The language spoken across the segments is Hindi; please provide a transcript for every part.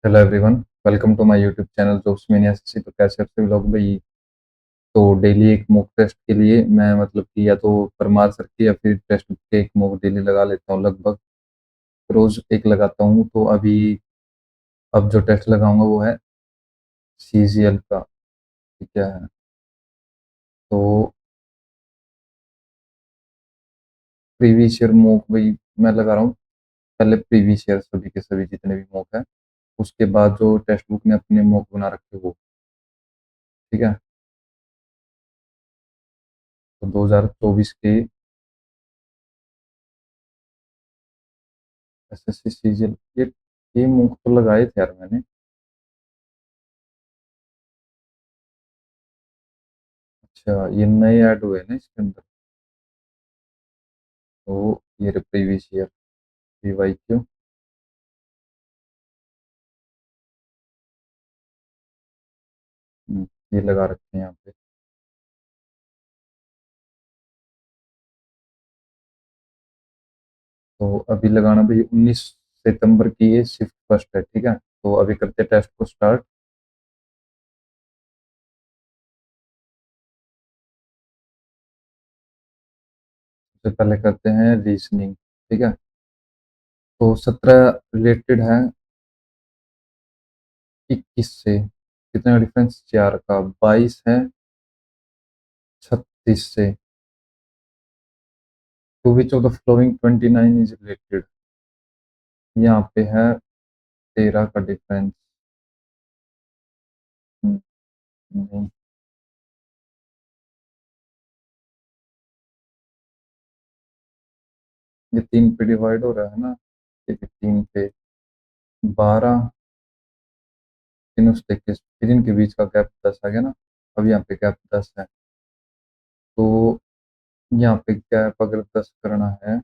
Hello everyone. Welcome to my YouTube channel Jokes Mania से। तो कैसे आप सभी लोग भाई। तो डेली एक मॉक टेस्ट के लिए मैं मतलब कि या तो परमार सर की या फिर टेस्ट बुक के एक मॉक डेली लगा लेता हूँ। लगभग रोज एक लगाता हूँ। तो अभी अब जो टेस्ट लगाऊंगा वो है सीजीएल का। ठीक है। तो प्रीवियस ईयर मॉक भाई मैं लगा रहा हूँ। पहले प्रीवियस ईयर सभी के सभी जितने भी मॉक है, उसके बाद जो टेक्स्ट बुक ने अपने मॉक बना रखे वो। ठीक है। तो 2024 के एसएससी सीजीएल ये मॉक तो लगाए थे यार मैंने। अच्छा, ये नए ऐड हुए ना इसके अंदर। तो ये प्रीवियस ईयर पीवाईक्यू। ये लगा रखे हैं यहाँ पे। तो अभी लगाना भाई 19 सितंबर की ये शिफ्ट फर्स्ट है। ठीक है। तो अभी करते टेस्ट को स्टार्ट। सबसे पहले करते हैं रीजनिंग। ठीक है। तो 17 रिलेटेड है 21 से। कितना डिफरेंस, 4 का। 22 है 36 से। To which of the following 29 is related. यहाँ पे है 13 का डिफरेंस। नहीं। ये 3 पे डिवाइड हो रहा है ना। ठीक है, 3 पे 12। तीनों से इक्कीस, फिर इनके बीच का गैप 10 आ गया ना। अब यहाँ पे गैप 10 है। तो यहाँ पे गैप अगर 10 करना है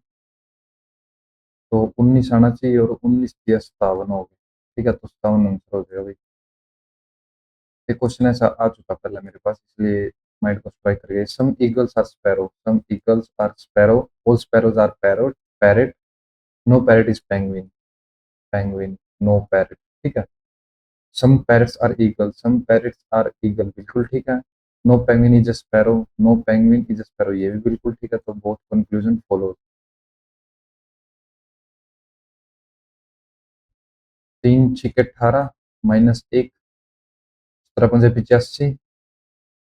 तो 19 आना चाहिए, और 19 की 57 हो गई। ठीक है, तो 57 आंसर हो जाएगा भाई। एक क्वेश्चन ऐसा आ चुका पहले मेरे पास, इसलिए माइंड को स्ट्राइक कर गया। Some eagles are sparrow, some eagles are sparrow, all sparrows are parrot, parrot, no parrot is penguin, penguin, no parrot. ठीक है। Some parrots are eagle, some parrots are eagle, बिल्कुल ठीक है। No penguin is a sparrow, no penguin is a sparrow, ये भी बिल्कुल ठीक है। तो बोथ कंक्लूजन फॉलो। 3 6 18 -1, 17 5 85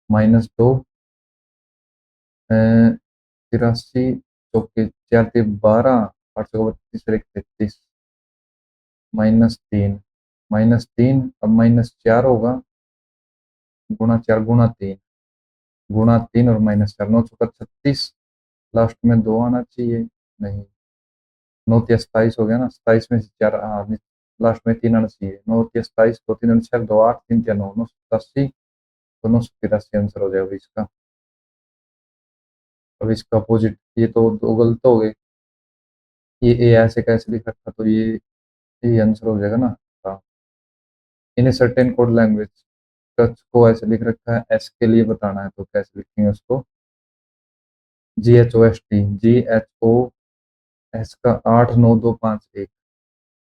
-2, 83, चौके 4 3 12, 8 32 और 1 33, -3, -3 अब -4 होगा। गुणा 4 गुणा 3, गुणा 3 और -4, 9 चौका 36। लास्ट में 2 आना चाहिए। नहीं, 9 3 27 हो गया ना। 27 में से 4, हाँ, लास्ट में 3 आना चाहिए। 9 3 27, 2 3 6 2 8 3 9 9 87, तो 9 83 आंसर हो जाएगा इसका। अब इसका अपोजिट, ये तो दो गलत हो गए। ये ए ऐसे कैसे लिख रखा, तो ये आंसर हो जाएगा ना। हाँ। In a certain code language, touch को ऐसे लिख रखा है, एस के लिए बताना है तो कैसे लिखेंगे उसको। GHOST, GHO, एस का 8 9 2 5 1,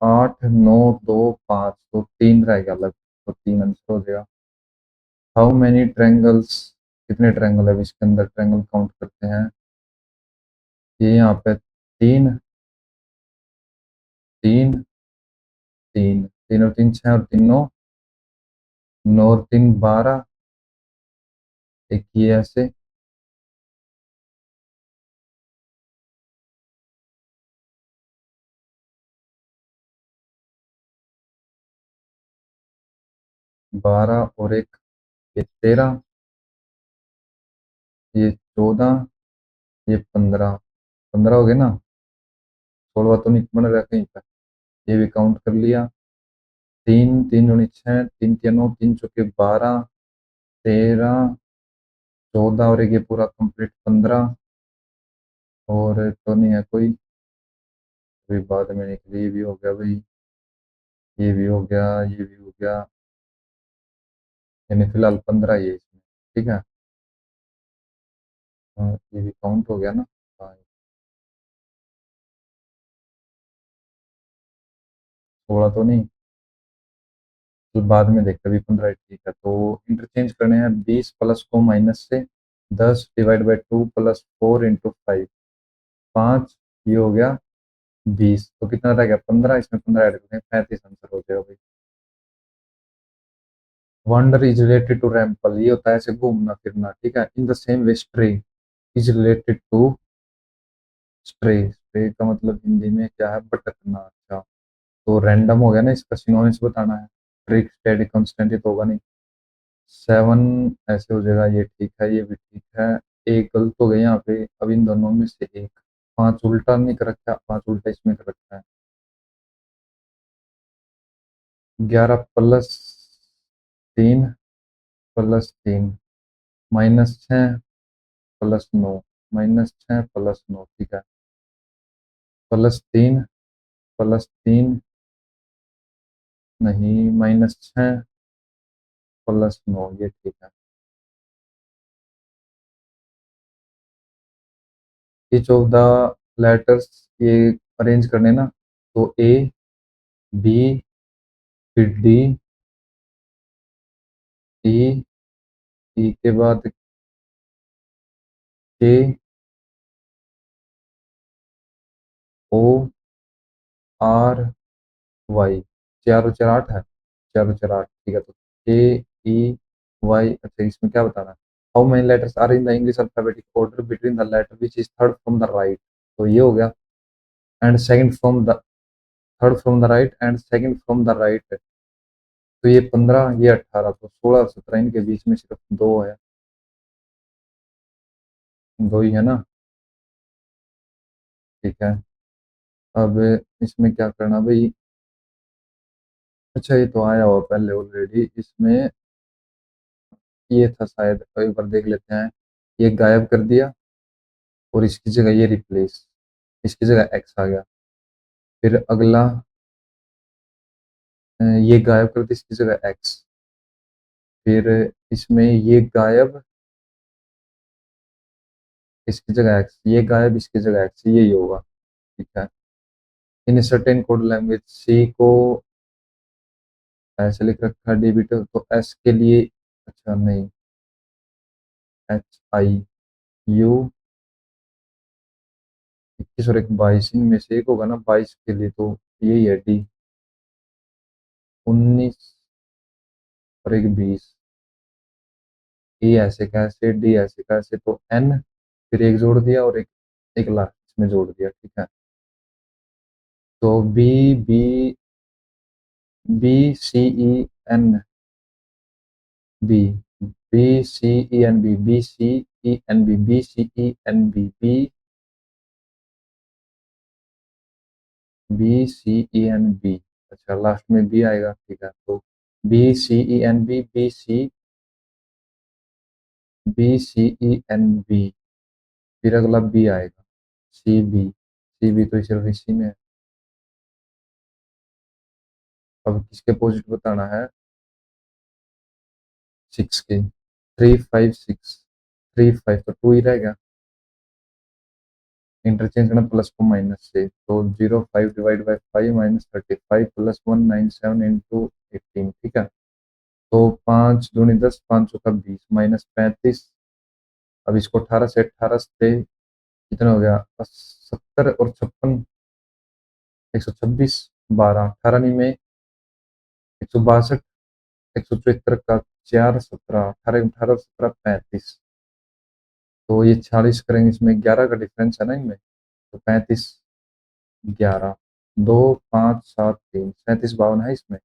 8 9 2 5, तो 3 रहेगा अलग, तो 3 आंसर हो जाएगा। हाउ मैनी ट्रायंगल्स, कितने ट्रायंगल है, अब इसके अंदर ट्रायंगल काउंट करते हैं। ये यहाँ पे 3 3 3, 3 और 3 6 और 3 9, 9 और 3 12, एक ये ऐसे। 12 और एक, ये 13, ये 14, ये 15, 15 हो गए ना। 16 तो नहीं बन रहा कहीं पर। ये भी काउंट कर लिया। 3 3 दूनी 6, 3 3 9, 3 चौके 12, 13, 14 और एक ये पूरा कंप्लीट 15। और तो नहीं है कोई। अभी बाद में निकली, ये भी हो गया भाई, ये भी हो गया, ये भी हो गया। यानी फिलहाल 15 ही है इसमें। ठीक है। हाँ, ये भी काउंट हो गया ना। हाँ। 16 तो नहीं। तो बाद में देखते हैं, अभी 15 ठीक है। तो इंटरचेंज करने हैं 20 प्लस को माइनस से, 10 डिवाइड बाई 2 प्लस 4 इंटू 5, 5, ये हो गया 20। तो कितना रह गया 15, इसमें 15 ऐड करें 35 आंसर हो जाएगा भाई। Wander is related to ramble, ये होता है ऐसे घूमना फिरना, ठीक है। In the same way stray is related to stray, stray का मतलब हिंदी में क्या है, भटकना। अच्छा, तो रैंडम हो गया ना, इसका सिनोनिम्स बताना है। ट्रिक स्टेडी कांस्टेंट, ये तो होगा नहीं। 7 ऐसे हो जाएगा, ये ठीक है, ये भी ठीक है। एक गलत हो गया यहाँ पे, अब इन दोनों में से एक। 5 उल्टा नहीं कर रखा, 5 उल्टा इसमें कर रखा है। 11 प्लस 3 प्लस 3 -6 प्लस 9, -6 प्लस 9, ठीक है। +3 नहीं, -6 प्लस 9, ये ठीक है। ईच ऑफ द लेटर्स, ये अरेंज करने ना, तो ए, बी, फिर डी, ई, ई के बाद के, ओ, आर, वाई। चार और चार 8 है, 4 और 4 8, ठीक है। तो के, ई, वाई, अच्छा इसमें क्या बताना है, how many letters are in the English alphabetic order between the letter which is third from the right, तो ये हो गया। And second from the, third from the right and second from the right, तो ये 15, ये 18, तो 16 और 17 इनके बीच में सिर्फ दो है, दो ही है ना, ठीक है। अब इसमें क्या करना भाई, अच्छा ये तो आया हुआ पहले ऑलरेडी इसमें, ये था शायद, एक बार देख लेते हैं। ये गायब कर दिया और इसकी जगह ये रिप्लेस, इसकी जगह एक्स आ गया। फिर अगला, ये गायब कर दिया, इसकी जगह एक्स। फिर इसमें ये गायब, इसकी जगह एक्स, ये गायब, इसकी जगह एक्स, यही होगा, ठीक है। In certain code language C को ऐसे लिख रखा है डेबिट, तो एस के लिए, अच्छा नहीं, HIU 21 और एक 22, इनमें से एक होगा ना 22 के लिए, तो यही है डी। 19 और एक 20, ए ऐसे कैसे, डी ऐसे कैसे, तो एन, फिर एक जोड़ दिया और एक, एक लास्ट इसमें जोड़ दिया, ठीक है। तो B, B, BCEN, B, BCEN, BCEN, BCEN, BCEN। अच्छा लास्ट में बी आएगा, ठीक है। तो BCEN, फिर अगला बी आएगा, सी बी तो सिर्फ इसी में है। अब किसके अपोजिट बताना है, 6 के, 3 5 6, 3 5 तो 2 ही रहेगा। इंटरचेंज करना प्लस को माइनस से, तो 0 5 डिवाइड बाई 5 -35 प्लस 197 इंटू 18, ठीक है। तो 5 दूनी 10, 5 चौका 20, -35। अब इसको 18 से, 18 से कितना हो गया, 70 और 56, 126, 12, 18 में 162, 174 का 4, 17, 18, 18, 17, 35, तो ये 46 करेंगे, इसमें 11 का डिफरेंस है ना इनमें, तो 35, 11, 2, 5, 7, 3, 37, 52 है इसमें।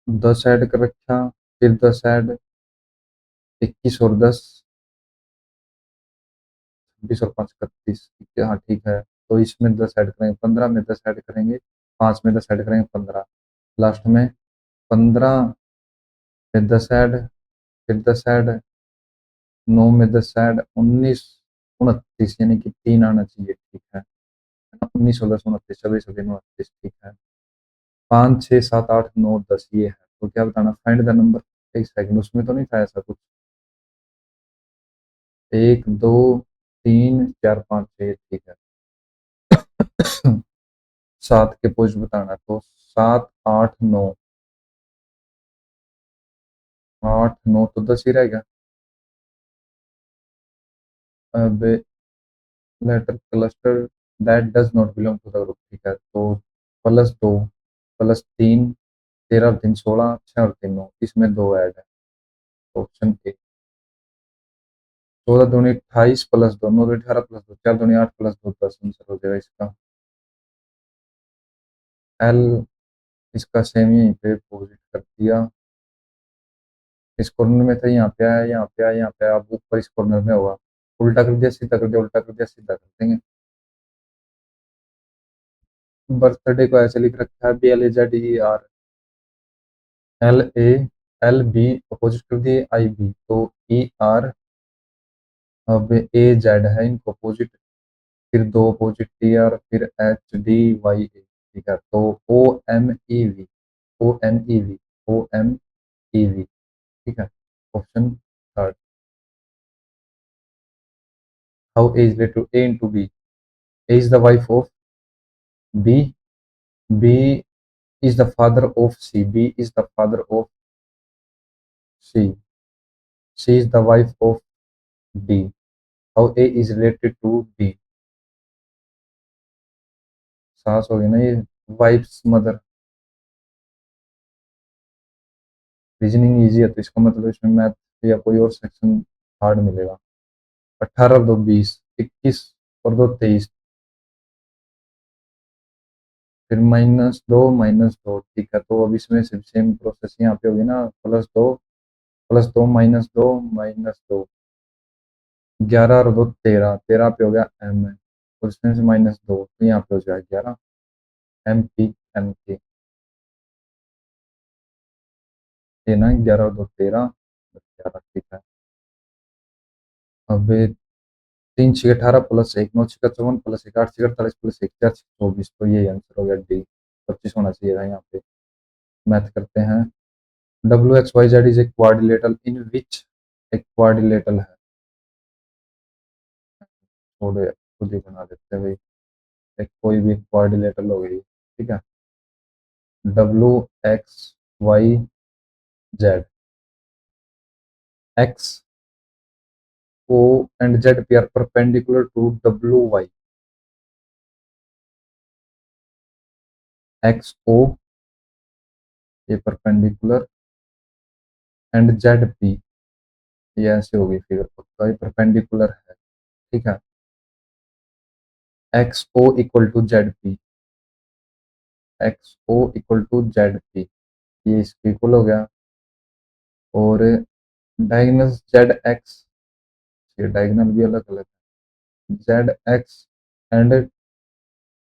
10 ऐड कर रखा, फिर 10 ऐड, 21 और 10, 26 और 5 31, ठीक है, हाँ ठीक है। तो इसमें 10 ऐड करेंगे, 15 में 10 ऐड करेंगे, 5 में 10 ऐड करेंगे, 15, लास्ट में 15 में 10 ऐड, फिर 10 ऐड, 9 में 10 ऐड, 19, 29, यानी कि 3 आना चाहिए, ठीक है। 19 और 10 29, 26 ठीक है। 5 6 7 8 9 10, ये है। तो क्या बताना, फाइंड द नंबर। एक सेकंड, उसमें तो नहीं था ऐसा कुछ, 1 2 3 4 5 6, ठीक है। 7 के पोजिट बताना है, तो 7 8 9, 8 9 तो 10 ही रहेगा। अब letter cluster that does not belong to the group, ठीक है, तो +2 +3, 13 और 3 16, 6 और 3 9, इसमें 2 ऐड है, ऑप्शन ए। 14 दूनी 28 +2 9 18 +2 4 दूनी 8 +2 10 आंसर हो जाएगा इसका। एल इसका सेम यहीं पे पोजिट कर दिया, इस कॉर्नर में था, यहाँ पे आया, यहाँ पे आया, यहाँ पे आया, अब ऊपर इस कॉर्नर में होगा, उल्टा कर दिया, सीधा कर दिया, उल्टा कर दिया, सीधा कर देंगे। बर्थडे को ऐसे लिख रखा है BLAZER, LA LB अपोजिट कर दिए IB, तो ER, अब AZ है इनको अपोजिट, फिर 2 अपोजिट TR, फिर HDYA, ठीक है, तो OMEV, ठीक है, option third. How A is related to A into B? A is the wife of B. B is the father of C. B is the father of C. C is the wife of D. How A is related to D? सास होगी ना ये, वाइफ्स मदर। रीजनिंग इजी है, तो इसका मतलब इसमें मैथ या कोई और सेक्शन हार्ड मिलेगा। 18 2 20, 21 और 2 23, फिर -2 ठीक है, तो अब इसमें सिर्फ सेम प्रोसेस यहाँ पे होगी ना, +2 -2 11 और 2 13, 13 पे हो गया M है, और इसमें से -2, तो यहाँ पे हो जाएगा 11, MP ये ना, 11 और 2 13, 11, ठीक है। अब 3 6 18 +1 9 6 54 +1 8 6 48 +1 4 6 24, तो ये आंसर हो गया डी, 25 होना चाहिए था यहाँ पे। मैथ करते हैं। WXYZ is a quadrilateral in which, एक क्वाड्रिलेटरल है, छोड़ो यार, खुद ही बना देते हैं भाई, एक कोई भी क्वाड्रिलेटरल हो गई, ठीक है। WXYZ, X O and Z P are perpendicular to WY, XO ये परपेंडिकुलर एंड ZP, ये ऐसे होगी फिगर, पक्का ये परपेंडिकुलर है, ठीक है। XO = ZP, XO = ZP, ये इसके इक्वल हो गया। और डायगोनल ZX, ये डायगोनल भी अलग अलग है, ZX and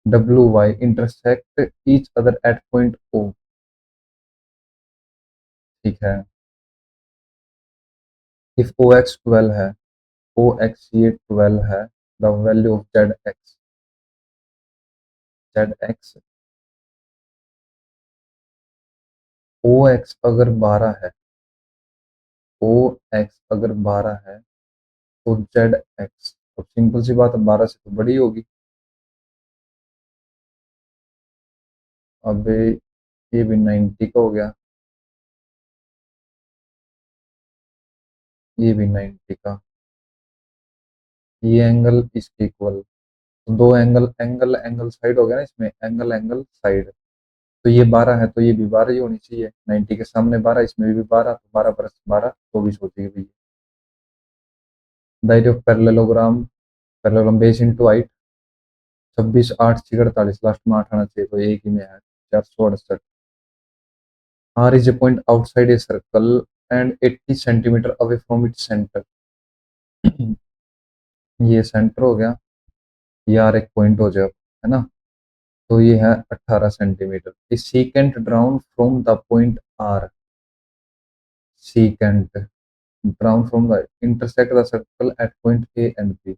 WY intersect each other at point O, ठीक है। इफ OX 12 है, OX ये 12 है, the value of ZX OX अगर 12 है, OX अगर 12 है, तो ZX, तो सिंपल सी बात है, 12 से तो बड़ी होगी। अब ये भी 90 का हो गया, ये भी 90 का, ये एंगल इसके इक्वल, तो दो एंगल एंगल एंगल साइड हो गया ना इसमें, एंगल एंगल साइड, तो ये 12 है, तो ये भी 12 ही होनी चाहिए, 90 के सामने 12, इसमें भी 12, तो 12 + 12 24 होती है भैया। The area of parallelogram, parallelogram base into height, 26 8 6 48, last में 8 आना चाहिए, तो एक ही में है, 468। R is a point outside a circle and 80 centimetre away from its centre, ये सेंटर हो गया, ये R एक पॉइंट हो जाए, है ना, तो ये है 18 centimetre. A secant drown from the point R, secant drown from the intersect the circle eight point A and B,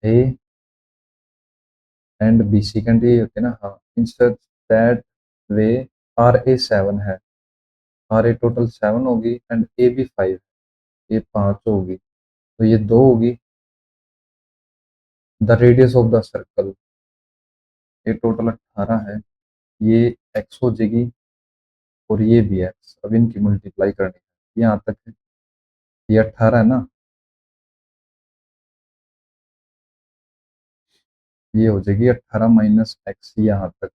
A and B secant ये होते हैं ना, हाँ, इन सच दैट वे RA 7 है, RA टोटल 7 होगी एंड AB 5, ये 5 होगी, तो ये 2 होगी। The radius of the circle, ये टोटल 18 है, ये x हो जाएगी और ये भी x। अब इनकी मल्टीप्लाई करनी है, यहाँ तक है, ये 18 है ना, ये हो जाएगी 18 माइनस एक्स यहाँ तक,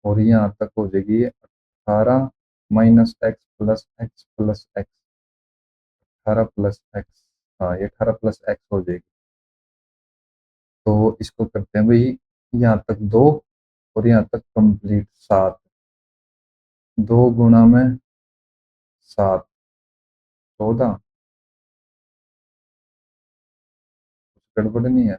और यहाँ तक हो जाएगी 18 minus x plus x plus x, 18 plus x, हाँ ये 18 प्लस एक्स हो जाएगी। तो इसको करते हैं भाई, यहाँ तक 2 और यहाँ तक कंप्लीट 7, 2 गुणा में 7, 14, कुछ गड़बड़ नहीं है।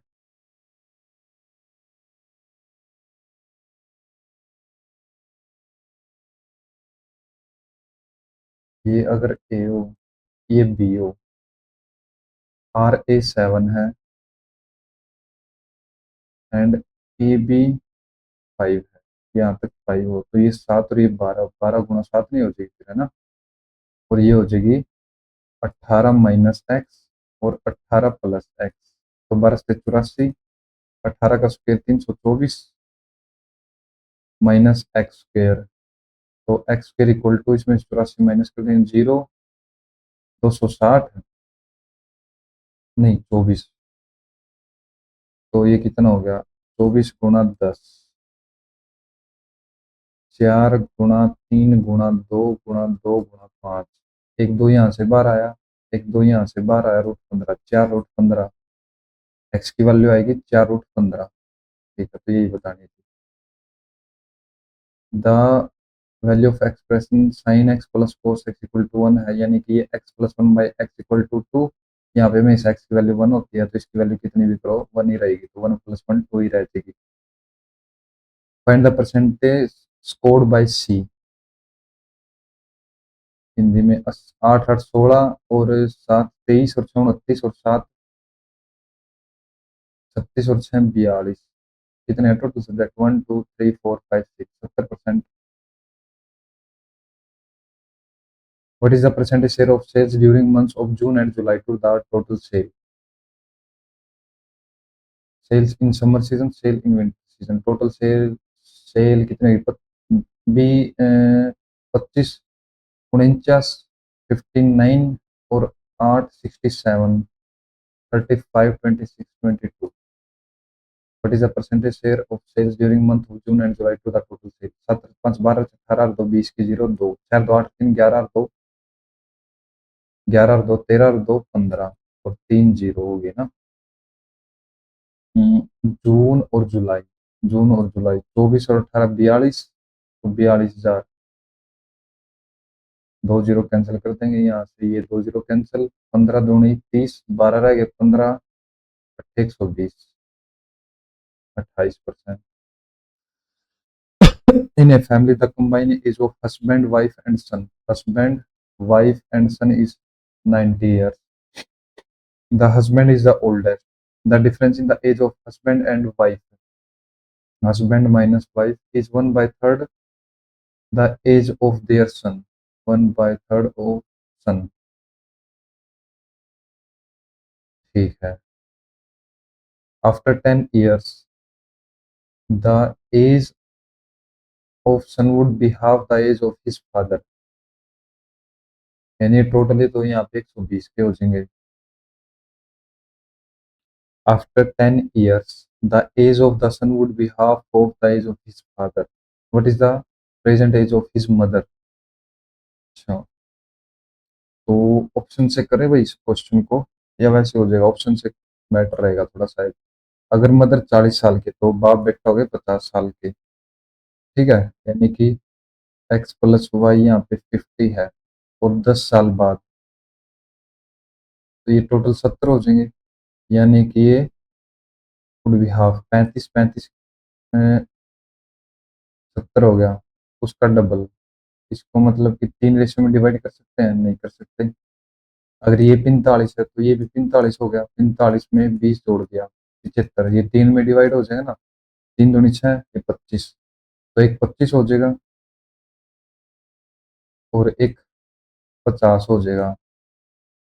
ये अगर ए हो, ये बी हो, आर ए 7 है एंड ए बी 5 है, यहाँ तक 5 हो, तो ये 7 और ये 12, 12 गुणा 7 नहीं हो जाएगी फिर, है ना। और ये हो जाएगी 18 माइनस एक्स और 18 प्लस एक्स, तो 12 से 84, 18 का स्क्वायर 324 माइनस एक्स स्क्वायर, तो एक्स स्क्वायर इक्वल टू, इसमें 84 माइनस कर देंगे 0, 260, नहीं 24, तो ये कितना हो गया, 24 गुणा 10, 4 गुणा 3 गुणा 2 गुणा 2 गुणा 5, एक दो यहाँ से बाहर आया, एक दो यहाँ से बाहर आया, रूट 15, 4 रूट 15, एक्स की वैल्यू आएगी 4 रूट 15। ठीक है, तो यही बतानी थी। The value of expression sine x plus cos x equal to 1 है, यानी कि ये x plus 1 by x equal to 2, यहाँ पे हमेशा एक्स की वैल्यू 1 होती है, तो इसकी वैल्यू कितनी भी करो 1 ही रहेगी, तो 1 प्लस 1 2 ही रह जाएगी। Find the percentage scored by C, Hindi में 8 8 16 और 7 23 और 6 29 और 7 36 और 6 42, कितने हैं total subject, 1 2 3 4 5 6, 70%। What is the percentage share of sales during months of June and July to the total sale, sales in summer season, sale in winter season, total sale, sale कितने की, बी 25, 49, 59 और 8 67, 35 26 22। What is the percentage share of sales during month of June and July to the total sales? 7 5 12 18 2 20 की 0 2 4 2 8 3 11 2 11 2 13 2 15 और 3 0 हो गए ना। जून और जुलाई, जून और जुलाई 24 और 18 42, तो 42,000, 2 जीरो कैंसिल कर देंगे यहाँ से, ये 2 जीरो कैंसिल, 15 दूनी 30, 12 रह गए 15, 120, 28%। In a family, the combined age of husband, wife, and son. Husband, wife, and son is 90 years. The husband is the oldest. The difference in the age of husband and wife. Husband minus wife is 1 by third the age of their son. 1 by third of son. ठीक है. After 10 years, the age of son would be half the age of his father. यानी टोटली तो यहाँ पे 120 के हो जाएंगे. After 10 years, the age of the son would be half of the age of his father. What is the present age of his mother? अच्छा, तो ऑप्शन से करें भाई इस क्वेश्चन को, या वैसे हो जाएगा, ऑप्शन से बेटर रहेगा थोड़ा सा। अगर मदर 40 साल के तो बाप बेटा हो गए 50 साल के, ठीक है, यानी कि एक्स प्लस वाई यहाँ पे 50 है, और 10 साल बाद तो ये टोटल 70 हो जाएंगे, यानी कि ये वुड बी हाफ, 35 35 70 हो गया, उसका डबल। इसको मतलब कि 3 रेशो में डिवाइड कर सकते हैं, नहीं कर सकते। अगर ये 45 है तो ये भी 45 हो गया, 45 में 20 जोड़ दिया 75, ये 3 में डिवाइड हो जाएगा ना, 3 दूनी 6, ये 25, तो एक 25 हो जाएगा और एक 50 हो जाएगा,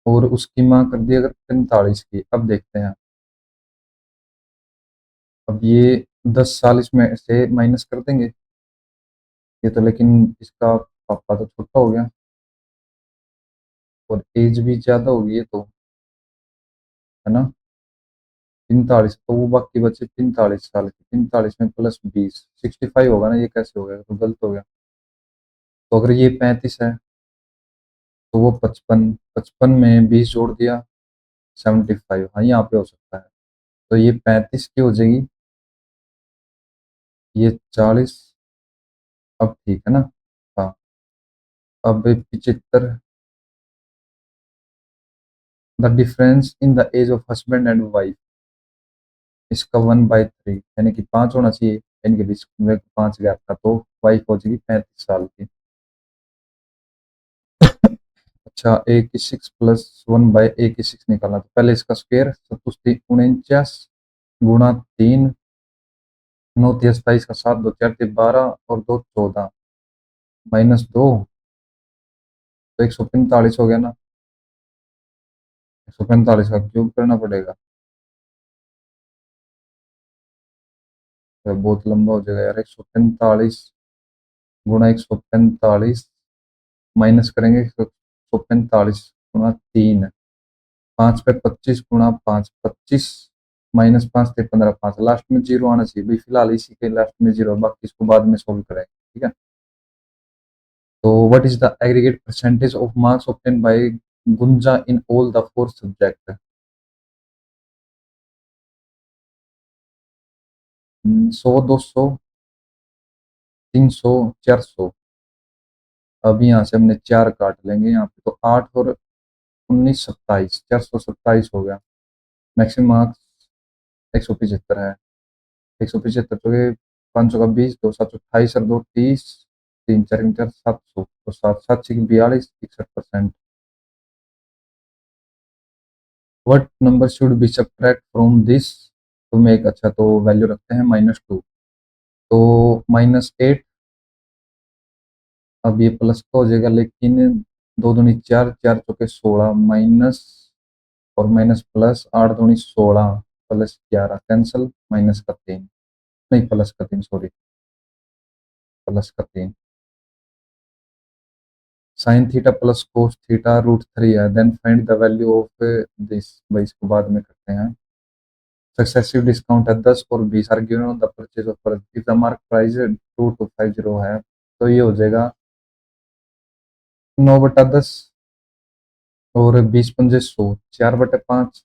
और उसकी माँ कर दी अगर 45 की। अब देखते हैं, अब ये 10 साल इसमें से माइनस कर देंगे। ये तो लेकिन इसका पापा तो छोटा हो गया और एज भी ज़्यादा होगी, ये तो है ना। 45, तो वो बाकी बचे 45 साल के, 45 में प्लस 20, 65 होगा ना। ये कैसे हो गया, तो गलत हो गया। तो अगर ये 35 है तो वो 55, 55 में 20 जोड़ दिया, 75। हाँ, यहाँ पे हो सकता है। तो ये 35 की हो जाएगी, ये 40। अब ठीक है ना। हाँ। अब 75, the difference in the age of husband and wife, इसका 1/3 यानी कि 5 होना चाहिए इनके बीच में, 5 गैप का, तो वाइफ हो जाएगी 35 साल की। अच्छा, ए की 6 प्लस 1/A की 6 निकालना, तो पहले इसका स्क्वायर, 49 गुणा 3, 9 × 27 का 7, 2 × 4 = 12 और 2 × 14 -2, तो 145 हो गया ना। 145 का क्यूब करना पड़ेगा, तो बहुत लंबा हो जाएगा यार। 145 गुणा 145, माइनस करेंगे 145 गुणा 3, 5 पे 25 गुणा 5, 25 -5 × 3 = 15, 5 लास्ट में जीरो आना चाहिए भाई, फिलहाल इसी के लास्ट में जीरो, बाकी इसको बाद में सोल्व करेंगे, ठीक है। तो what is the aggregate percentage of marks obtain bye Gunja in all the 4 subject. 100, 200, 300, 400। अब यहाँ से हमने 4 काट लेंगे यहाँ पे, तो 8 और 19, 27, 427 हो गया। मैक्सिमम मार्क्स 175 है। 175 तो ये 500 का 20, 2 7 28 और 2 30, 3 4 700, तो 7 7 42, 61%। What number should be subtract from this to make, अच्छा तो वैल्यू रखते हैं -2, तो -8। अब ये प्लस का हो जाएगा, लेकिन 2 दूनी 4, 4 चौके 16, माइनस और माइनस प्लस, 8 दूनी 16, +11 कैंसल, -3, नहीं +3, sorry, +3। Sine theta plus cos theta √3 है, then find the value of this, भाई इसको बाद में करते हैं। सक्सेसिव डिस्काउंट है 10 और 20 are given on the purchase of, if the mark price 2250 है, तो ये हो जाएगा 9/10 और 20 × 5 = 100, 4/5,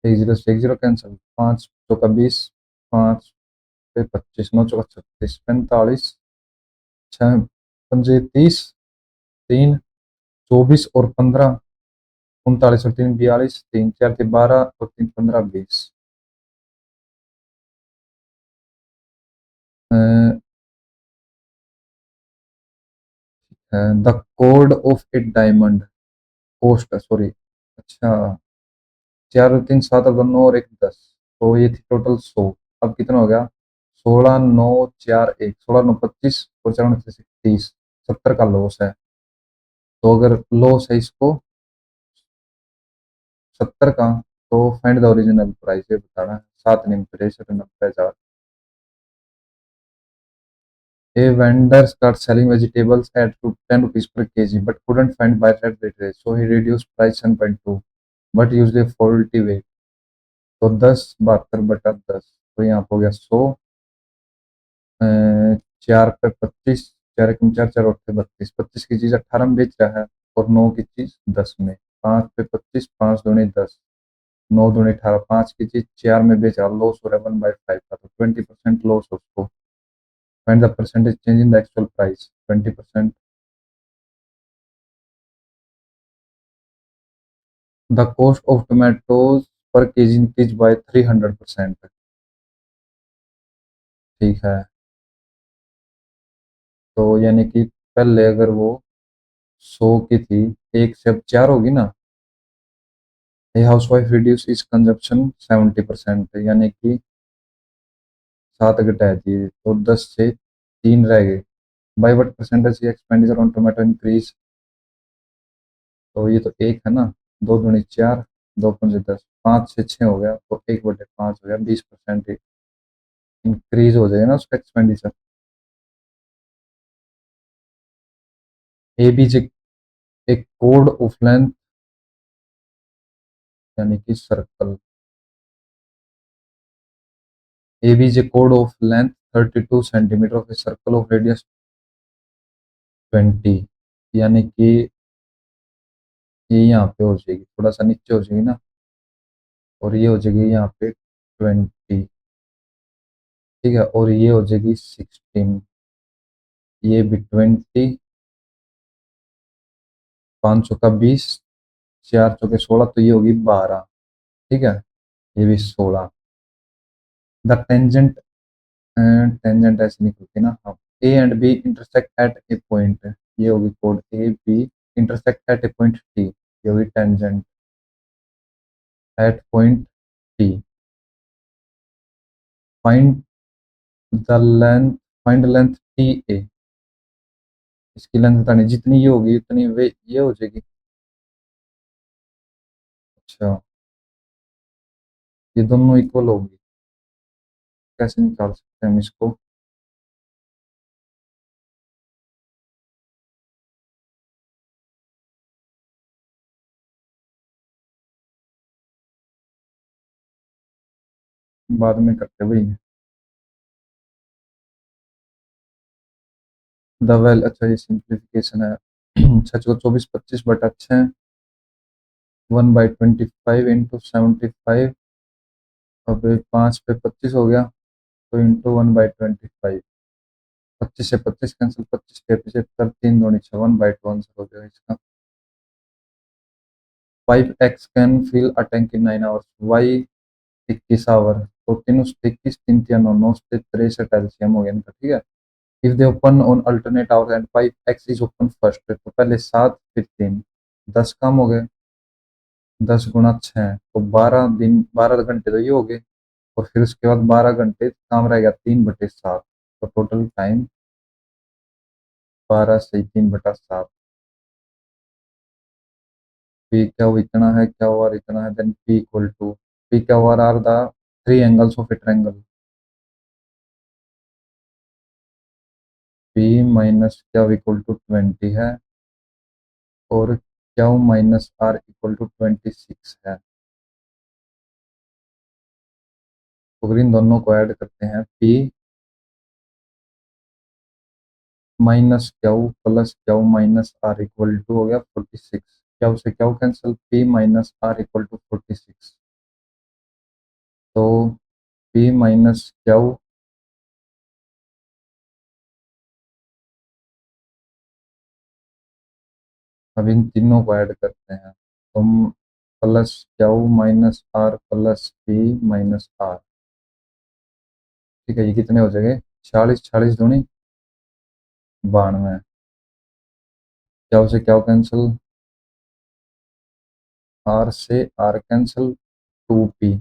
1 0 से 1 0 कैंसिल, 5 × 4 = 20, 5 पे 25, 9 × 4 = 36, 45, 6 × 5 = 30, 3 24 और 15, 39 और 3 42, 3 4 = 12 और 3 15 20। The code of a diamond, cost sorry, अच्छा, 4 और 3 7 और 2 9 और 1 10, तो ये थी टोटल 100। अब कितना हो गया, 16 9 4 1, 16 9 25 और 4 9 30, 70 का लॉस है। तो अगर लॉस है इसको 70 का, तो फाइंड द ओरिजिनल प्राइस, ये बताना है। 7 9 63 90 हजार। A vendor starts selling vegetables at 10 rupees per kg but couldn't find buyer at that rate, so he reduced price 7.2 but used a faulty weight। तो 10 72/10, तो यहाँ पे हो गया 100, 4 पे 25, 4 × 4 = 4 और 32, 25 की चीज 18 में बेच रहा है और 9 की चीज 10 में। 5 पे 25, 5 दूनी 10, 9 दूनी 18, 5 की चीज 4 में बेच रहा, लॉस हो रहा है 1/5 का, तो 20% लॉस है उसको। Find the percentage change in the actual price, 20%। The cost of tomatoes पर केजी इंक्रीज बाय 300%, ठीक है। तो यानी कि पहले अगर वो 100 की थी, एक से अब 4 होगी ना। ए हाउसवाइफ रिड्यूस इज कंजप्शन 70%, यानी कि 7 घटाए थी, तो 10 से 3 रह गए। By what percentage expenditure on tomato increase, तो ये तो एक है ना, 2 दूनी 4, 2 × 5 = 10, 5 से 6 हो गया, तो 1/5 हो गया, 20%। इंक्रीज हो जाएगा ना उसका एक्सपेंडिचर। ए बी जे एक कोड ऑफ लेंथ यानी कि सर्कल, ए बी जे कोड of length 32 centimetre of a circle of radius 20, यानी कि ये यहाँ पे हो जाएगी, थोड़ा सा नीचे हो जाएगी ना, और ये हो जाएगी यहाँ पे 20, ठीक है, और ये हो जाएगी 16, ये भी 20, 5 चौका 20, 4 चौके 16, तो ये होगी 12, ठीक है, ये भी 16। द टेंजेंट, टेंजेंट ऐसे निकलती ना, हाँ, A and B intersect at a point, ये होगी कोड, A B intersect at a point T, ये होगी tangent at point T. Find the length, find length T A, इसकी लेंथ बतानी, जितनी ये होगी उतनी वे ये हो जाएगी। अच्छा, ये दोनों इक्वल होगी, कैसे निकाल सकते हैं हम इसको? बाद में करते हैं भाई। द वेल, अच्छा ये सिंप्लीफिकेशन है। 6 को 24 25 बटा 6, 1/25 इंटू 75, अब 5 पे 25 हो गया, तो इंटू 1/25, 25 से 25 कैंसिल, 25 के 75, 3 दूनी 6, 1/2 आंसर हो जाएगा इसका। 5x can fill a tank in 9 hours, Y 21 hour, तो 3 × 21 3 × 3 = 9, 9 से 63 एलसीएम हो गया इनका, ठीक है। If they open on alternate hours and 5x is open first, तो पहले 7 फिर 3, 10 काम हो गए, 10 × 6, तो 12 दिन, 12 घंटे तो ये हो गए, और फिर उसके बाद 12 घंटे काम रहेगा 3/7, तो टोटल टाइम 12 से 3/7। पी क्या वो इतना है, क्या वो आर इतना है, then P equal to, P क्या वो are the 3 angles of a triangle, P minus क्या इक्वल टू 20 है, और क्या माइनस आर इक्वल टू 26 है, तो फिर इन दोनों को ऐड करते हैं, P minus Q plus Q minus R equal to हो गया 46, क्याऊ से Q cancel, P minus R equal to 46, तो पी माइनस क्याऊ, अब इन तीनों को ऐड करते हैं, तो plus Q minus R plus P minus R, ठीक है, ये कितने हो जाएंगे, 46, 46 दूनी 92, क्याऊ से क्याऊ कैंसिल, आर से R cancel, 2p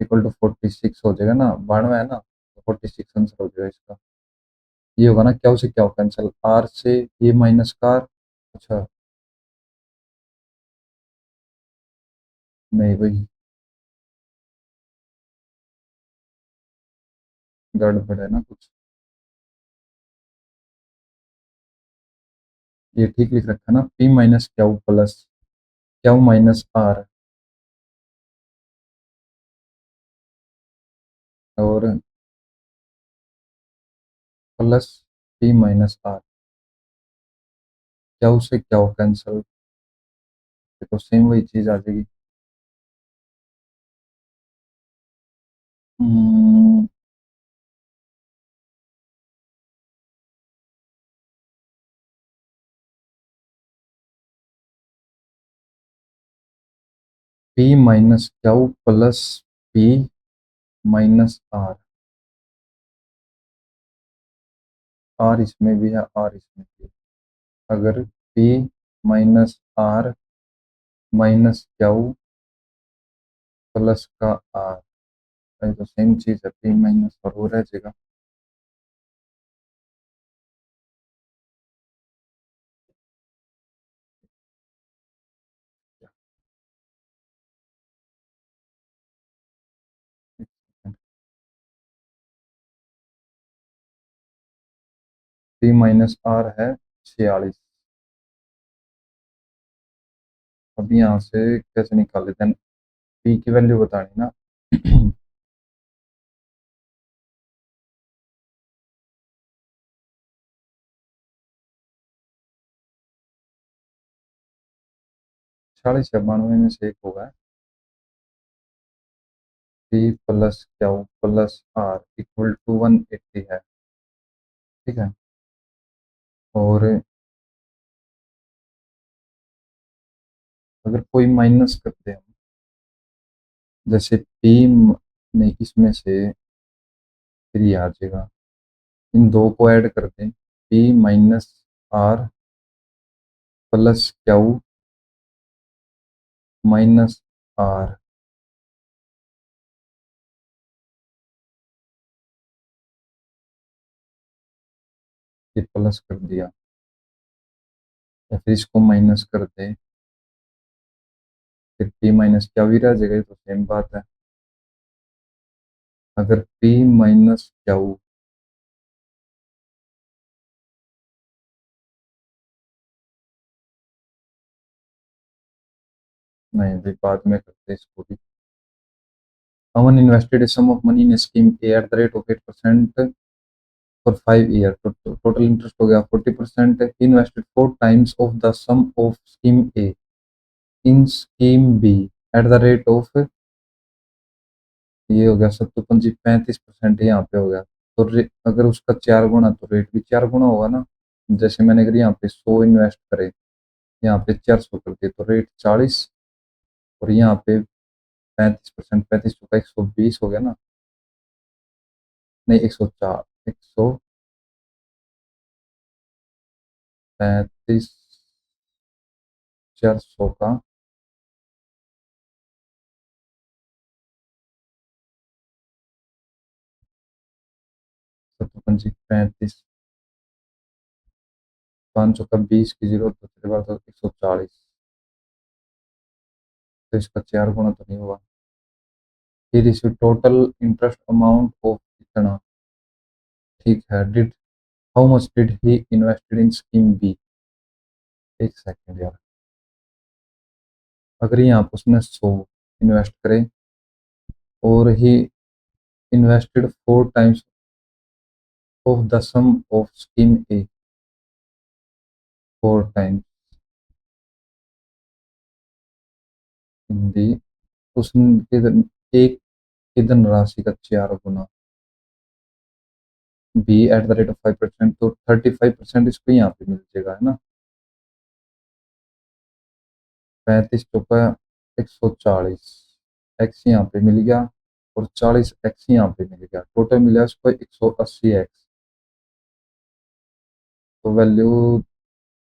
equal to 46 हो जाएगा ना, 92 है ना, तो 46 आंसर हो जाएगा इसका। ये होगा ना, क्या से क्या कैंसिल, आर से ये माइनस का आर, अच्छा नहीं भाई, गड़बड़ है ना कुछ, ये ठीक लिख रखा ना, P minus Q plus Q minus R, और plus P minus R, Q से क्याऊ कैंसिल, तो सेम वही चीज आ जाएगी। P minus Q plus P minus R, R इसमें भी है, आर इसमें भी है। अगर P minus R minus Q plus का आर, तो सेम चीज है, पी माइनस और वो रह जाएगा। पी माइनस आर है 46। अब यहाँ से कैसे निकाल लेते हैं, पी की वैल्यू बतानी ना। 46 या 92 में से एक होगा। P plus Q plus R equal to 180 है। ठीक है। और अगर कोई माइनस करते हैं, जैसे पी नहीं, इसमें से फिर ये आ जाएगा, इन दो को ऐड कर दें, P minus R plus Q minus R, ये प्लस कर दिया, या फिर इसको माइनस कर दें, फिर पी माइनस क्यू ही रह जाएगा, ये तो सेम बात है। अगर पी माइनस क्यू, नहीं भाई बाद में करते हैं इसको भी। अमन invested a sum of money in a scheme A at the rate of 8% for 5 years, तो टोटल इंटरेस्ट हो गया 40%। he invested 4 times of the sum of scheme A in scheme B at the rate of, ये हो गया 70 35% यहाँ पे हो गया। तो अगर उसका 4 गुना तो रेट भी 4 गुना होगा ना। जैसे मैंने अगर यहाँ पे 100 इन्वेस्ट करे, यहाँ पे 400 कर दिए, तो रेट 40, और यहाँ पे 35%, 35 का 120 हो गया ना, नहीं 104, 135, 400 का 70 35, 500 का 20 की जीरो तो तेरे पास तो 140, तो इसका 4 गुना तो नहीं हुआ। फिर इस टोटल इंटरेस्ट अमाउंट ऑफ कितना, ठीक है, did how much did he invested in scheme B. एक सेकंड यार, अगर यहाँ पर उसने 100 इन्वेस्ट करे और he invested 4 times of the sum of scheme A, 4 times in the, उसने एक कितन राशि का 4 गुना, B at the rate of 5%, तो 35% इसको यहाँ पे मिल जाएगा, है ना। 35 का 140 एक्स यहाँ पे मिल गया, और 40 एक्स यहाँ पे मिल गया, टोटल मिला इसको 180 एक्स। तो वैल्यू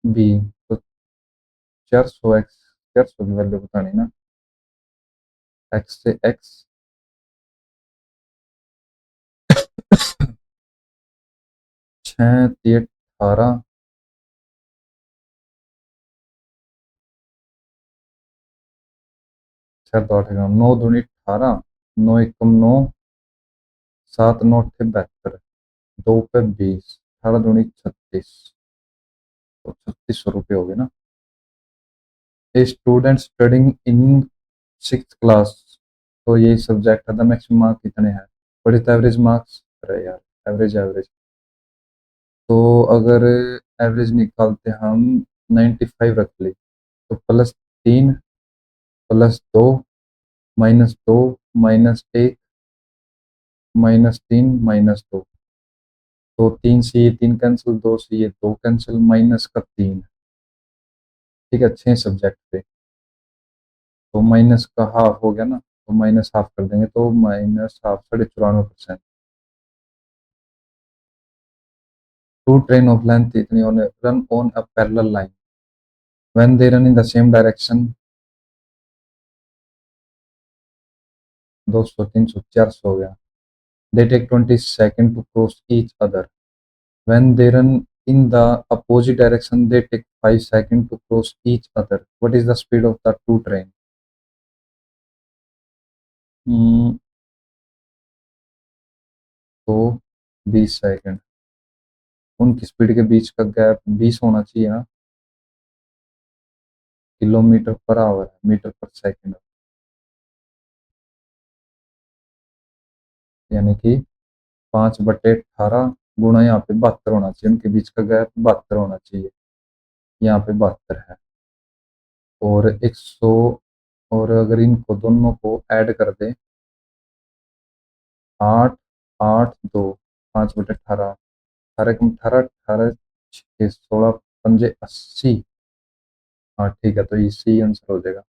बी, तो 400 एक्स, 400 की वैल्यू बतानी ना, एक्स से एक्स 6 3 18, 6 2 8 9 दूनी 18, 9 एकम 9, 7 9 72, 2 पे 20, 18 दूनी 36, तो 3600 रुपये हो गए ना। A student studying in 6th class, तो ये सब्जेक्ट है, द मैक्सिमम मार्क कितने हैं, बड़े एवरेज मार्क्स, अरे यार एवरेज एवरेज, तो अगर एवरेज निकालते हम 95 रख ले, तो +3 +2 -2 -1 -3 -2, तो 3 से ये 3 कैंसिल, 2 से ये 2 कैंसिल, माइनस का 3। ठीक है, 6 सब्जेक्ट थे, तो माइनस का हाफ हो गया ना, तो माइनस हाफ कर देंगे, तो minus half 94%। Two train of length इतनी run on a parallel line when they run in the same direction, 200 300 400 हो गया। They take 20 second to cross each other when they run in the opposite direction, they take 5 second to cross each other, what is the speed of the two train. तो 20 सेकेंड, उनकी स्पीड के बीच का गैप 20 होना चाहिए ना। किलोमीटर पर आवर, मीटर पर सेकंड, यानी कि 5/18 गुणा यहाँ पे 72 होना चाहिए, उनके बीच का गैप 72 होना चाहिए, यहाँ पे 72 है। और 100, और अगर इनको दोनों को ऐड कर दे, 8, 8, 2, 5/18, 18, 18, 6, 16, 5, 80। हाँ ठीक है, तो इसी आंसर हो जाएगा।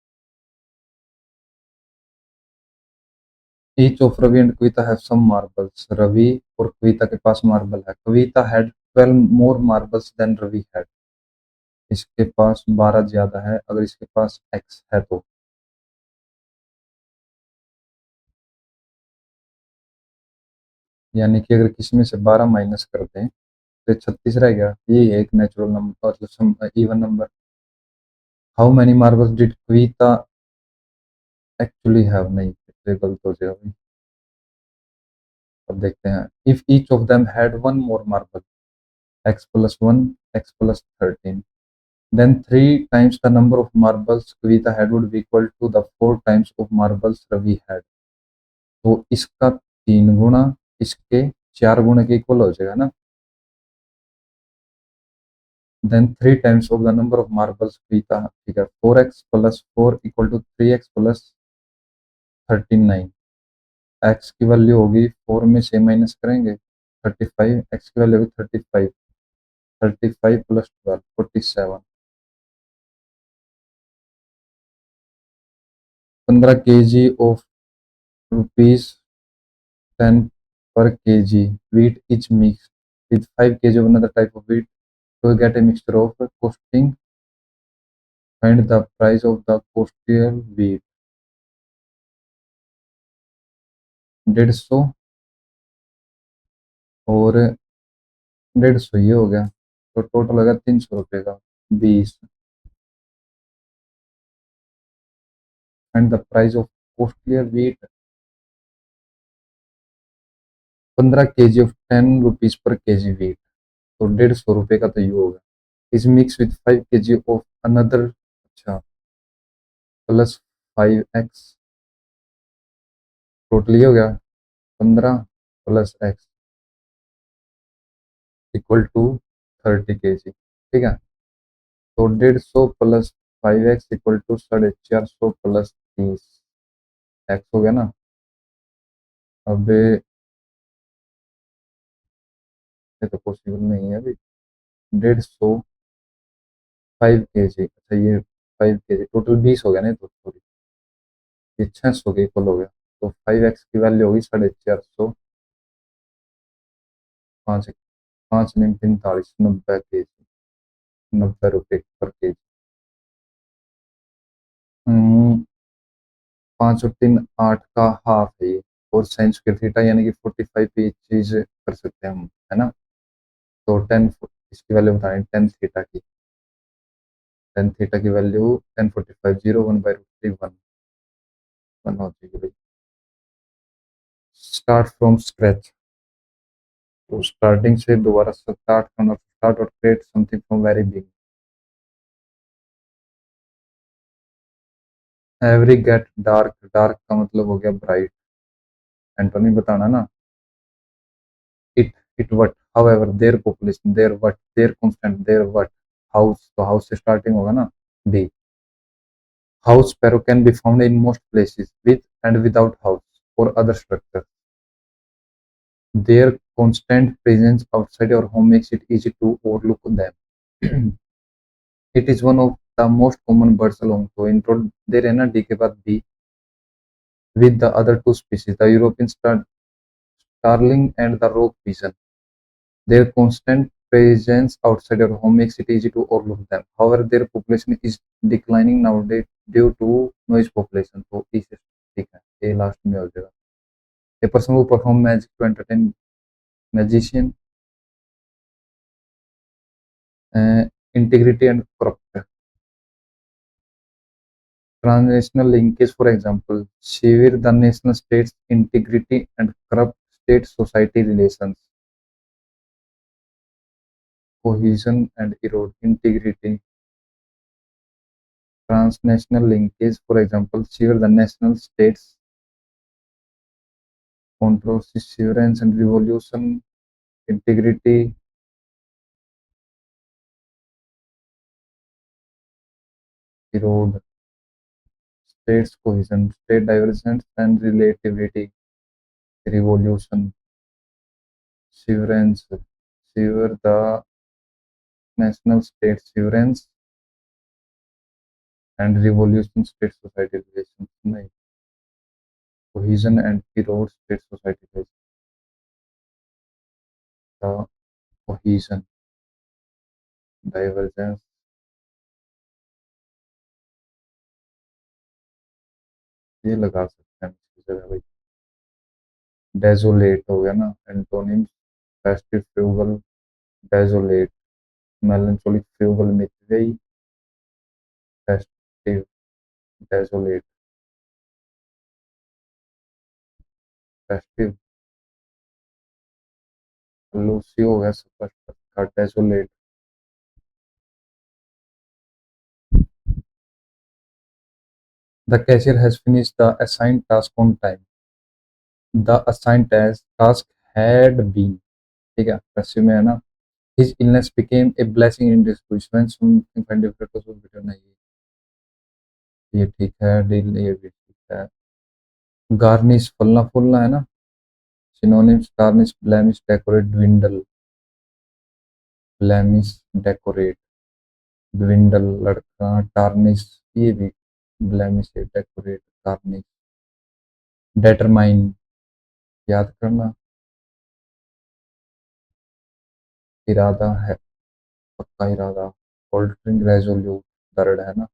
Each of Ravi and Kavita have some marbles. Ravi और कविता के पास मार्बल है। Kavita had 12 more marbles than Ravi had. इसके पास 12 ज्यादा है, अगर इसके पास एक्स है तो। यानी कि अगर किसी में से 12 माइनस कर दें तो 36 रह गया। ये एक नेचुरल नंबर, मतलब even number. How many marbles did Kavita actually have, नहीं ये गलत हो जाएगा भाई। अब देखते हैं। If each of them had one more marble, x+1, x+13, then 3 times the number of marbles Kavita had would be equal to the 4 times of marbles Ravi had। तो इसका 3 गुना इसके 4 गुणे के इक्वल हो जाएगा ना। Then 3 times of the number of marbles Kavita, ठीक है। 4x+4 equal to 3x+39। X की वैल्यू होगी, 4 में से माइनस करेंगे 35, एक्स की वैल्यू होगी 35, 35+12 47। 15 kg of ₹10 per kg wheat is mixed with 5 kg of another type of wheat to get a mixture of costing, find the price of the costlier wheat। 150 और 150 ये हो गया, तो टोटल हो गया 300 रुपये का। 20, and the price of costlier wheat, 15 kg of ₹10 per kg wheat, तो 150 रुपये का तो ये होगा। Is mix with 5 kg of another, अच्छा, +5x, टोटल ये हो गया 15 + x इक्वल टू 30 kg, ठीक है। तो 150 + 5x इक्वल टू 450 + 30 एक्स हो गया ना। अब ये तो पॉसिबल नहीं है अभी। 150 5 kg, अच्छा ये 5 kg टोटल 20 हो गया ना, तो सॉरी, ये 600 के इक्वल हो गया। तो 5x की वैल्यू होगी 450, 5, 5 में 45, 90 kg, 90 रुपये पर केजी। 5 और 3 8 का हाफ है ये, और साइन स्क्वायर थीटा यानी कि 45 पे ये चीज कर सकते हैं हम, है ना। तो 10, इसकी वैल्यू बताएं 10 थीटा की। 10 थीटा की वैल्यू 1045, 0 1/√3 1, 1 हो जाएगी भाई। स्टार्ट फ्रॉम स्क्रैच, तो स्टार्टिंग से दोबारा स्टार्ट करना, स्टार्ट और create something from very big. Every get dark, dark का मतलब हो गया ब्राइट, एंटोनी बताना ना। It what, however their population, their what, their constant, their what, house, तो हाउस से स्टार्टिंग होगा ना, B. House sparrow can be found in most places with and without house or other structure. Their constant presence outside your home makes it easy to overlook them. It is one of the most common birds along to intro दे रहे हैं ना डी के बाद B, with the other two species, the European starling and the rock pigeon. Their constant presence outside your home makes it easy to overlook them. However, their population is declining nowadays due to noise population. तो इस ठीक है, ये लास्ट में हो जाएगा। A person who perform magic to entertain, magician, integrity and corrupt. Transnational linkage, for example, severe the nation state's integrity and corrupt state society relations. cohesion and erode integrity. Transnational linkage, for example, sever the national states, controversy, severance and revolution, integrity, erode, states cohesion, state divergence and relativity, revolution, severance, sever the national state, severance and revolution, state society relations. नहीं, cohesion and erode state society relations. The cohesion, divergence, ये लगा सकते हैं इसकी जगह भाई। डेजोलेट हो गया ना, antonym festive fugal, desolate, melancholic fugal मित गई, फेस्टिव, डेजोलेट, फेस्टिव, लूसी हो गया सपर का, desolate. The cashier has finished the assigned task on time. The assigned task had been, ठीक है, पैसिव में है ना। His illness became a blessing in disguise when something find difficult was better, नहीं, ये ठीक है, डील ये भी ठीक है। गार्निश, फलना फूलना है ना। Synonyms, garnish, blemish, decorate, dwindle, blemish, decorate, dwindle, लड़का, टार्निश, ये भी ब्लेमिश है, डेकोरेट, टार्निश, डेटरमाइन, याद करना, इरादा है, पक्का इरादा, ऑल्टरिंग, रेजोल्यूट, दर्द है ना।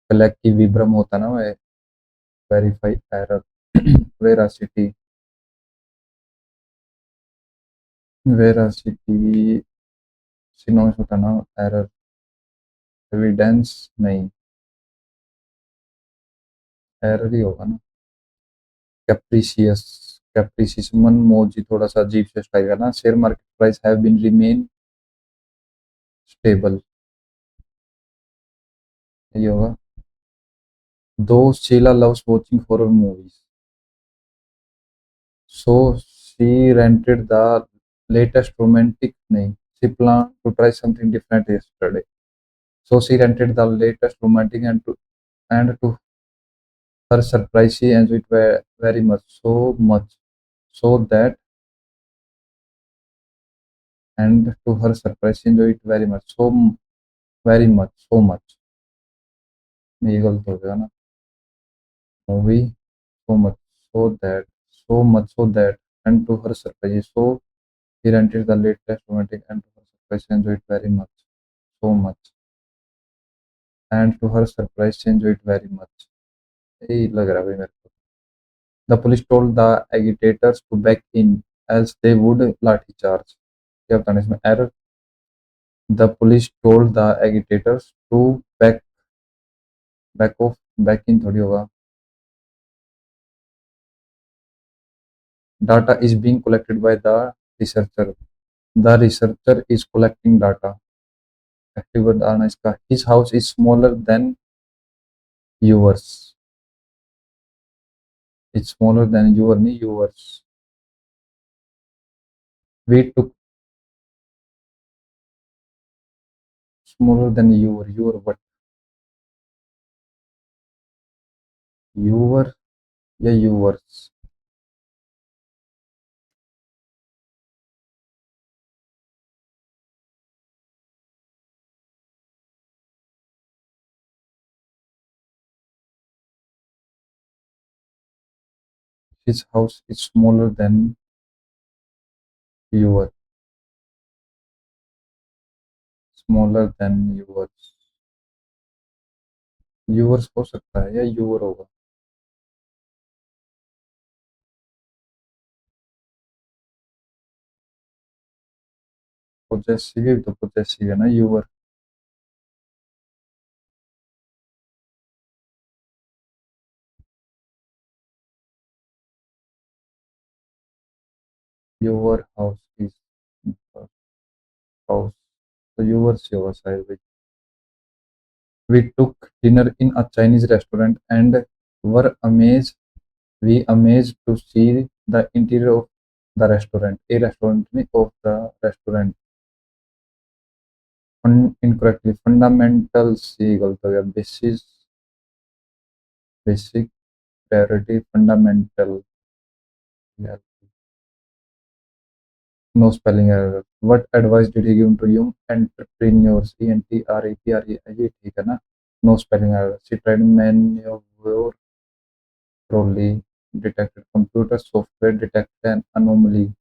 फ्लैग की विभ्रम होता ना वो, verify, error, veracity, veracity synonyms होता ना, एरर, एविडेंस, नहीं, एरर ही होगा ना। कैप्रिशियस, कैप्रिशियस, मन मोजी, थोड़ा सा अजीब से स्टाइल का ना। Share market price have been remain stable, ये होगा। दो Sheela loves watching horror movies, so she rented the latest romantic, नहीं, she plan to try something different yesterday. So she rented the latest romantic and to her surprise she enjoyed very much, so much, so that, and to her surprise she enjoyed very much, so very much, so much, ये गलत हो गया ना। Movie, so much, so that, so much, so that, and to her surprise, so he rented the latest romantic and to her surprise she enjoyed very much, so much, and to her surprise she enjoyed very much, यही लग रहा है भाई मेरे को। The police told the agitators to back in, else they would लाठी चार्ज, क्या बताना इसमें, error. The police told the agitators to back off, back in थोड़ी होगा। Data is being collected by the researcher. The researcher is collecting data. Active word आना इसका। His house is smaller than yours. It's smaller than your, नहीं yours. We took smaller than your what? Your या yours. His house is smaller than your, smaller than yours. Yours हो सकता है या your होगा। पोजेसिव है तो पोजेसिव है ना your। Your house is house, तो यूवर्स ही होगा शायद भाई। We took dinner in a Chinese restaurant and were amazed to see the interior of the restaurant. A restaurant नहीं, of the restaurant. Incorrectly. Fundamentals ही गलत हो गया. Basic priority fundamental. Yeah. No spelling error. What advice did he give to young entrepreneurs? ENTREPRE ये ठीक है ना? No spelling error. She tried maneuver thoroughly, detected computer software detected an anomaly.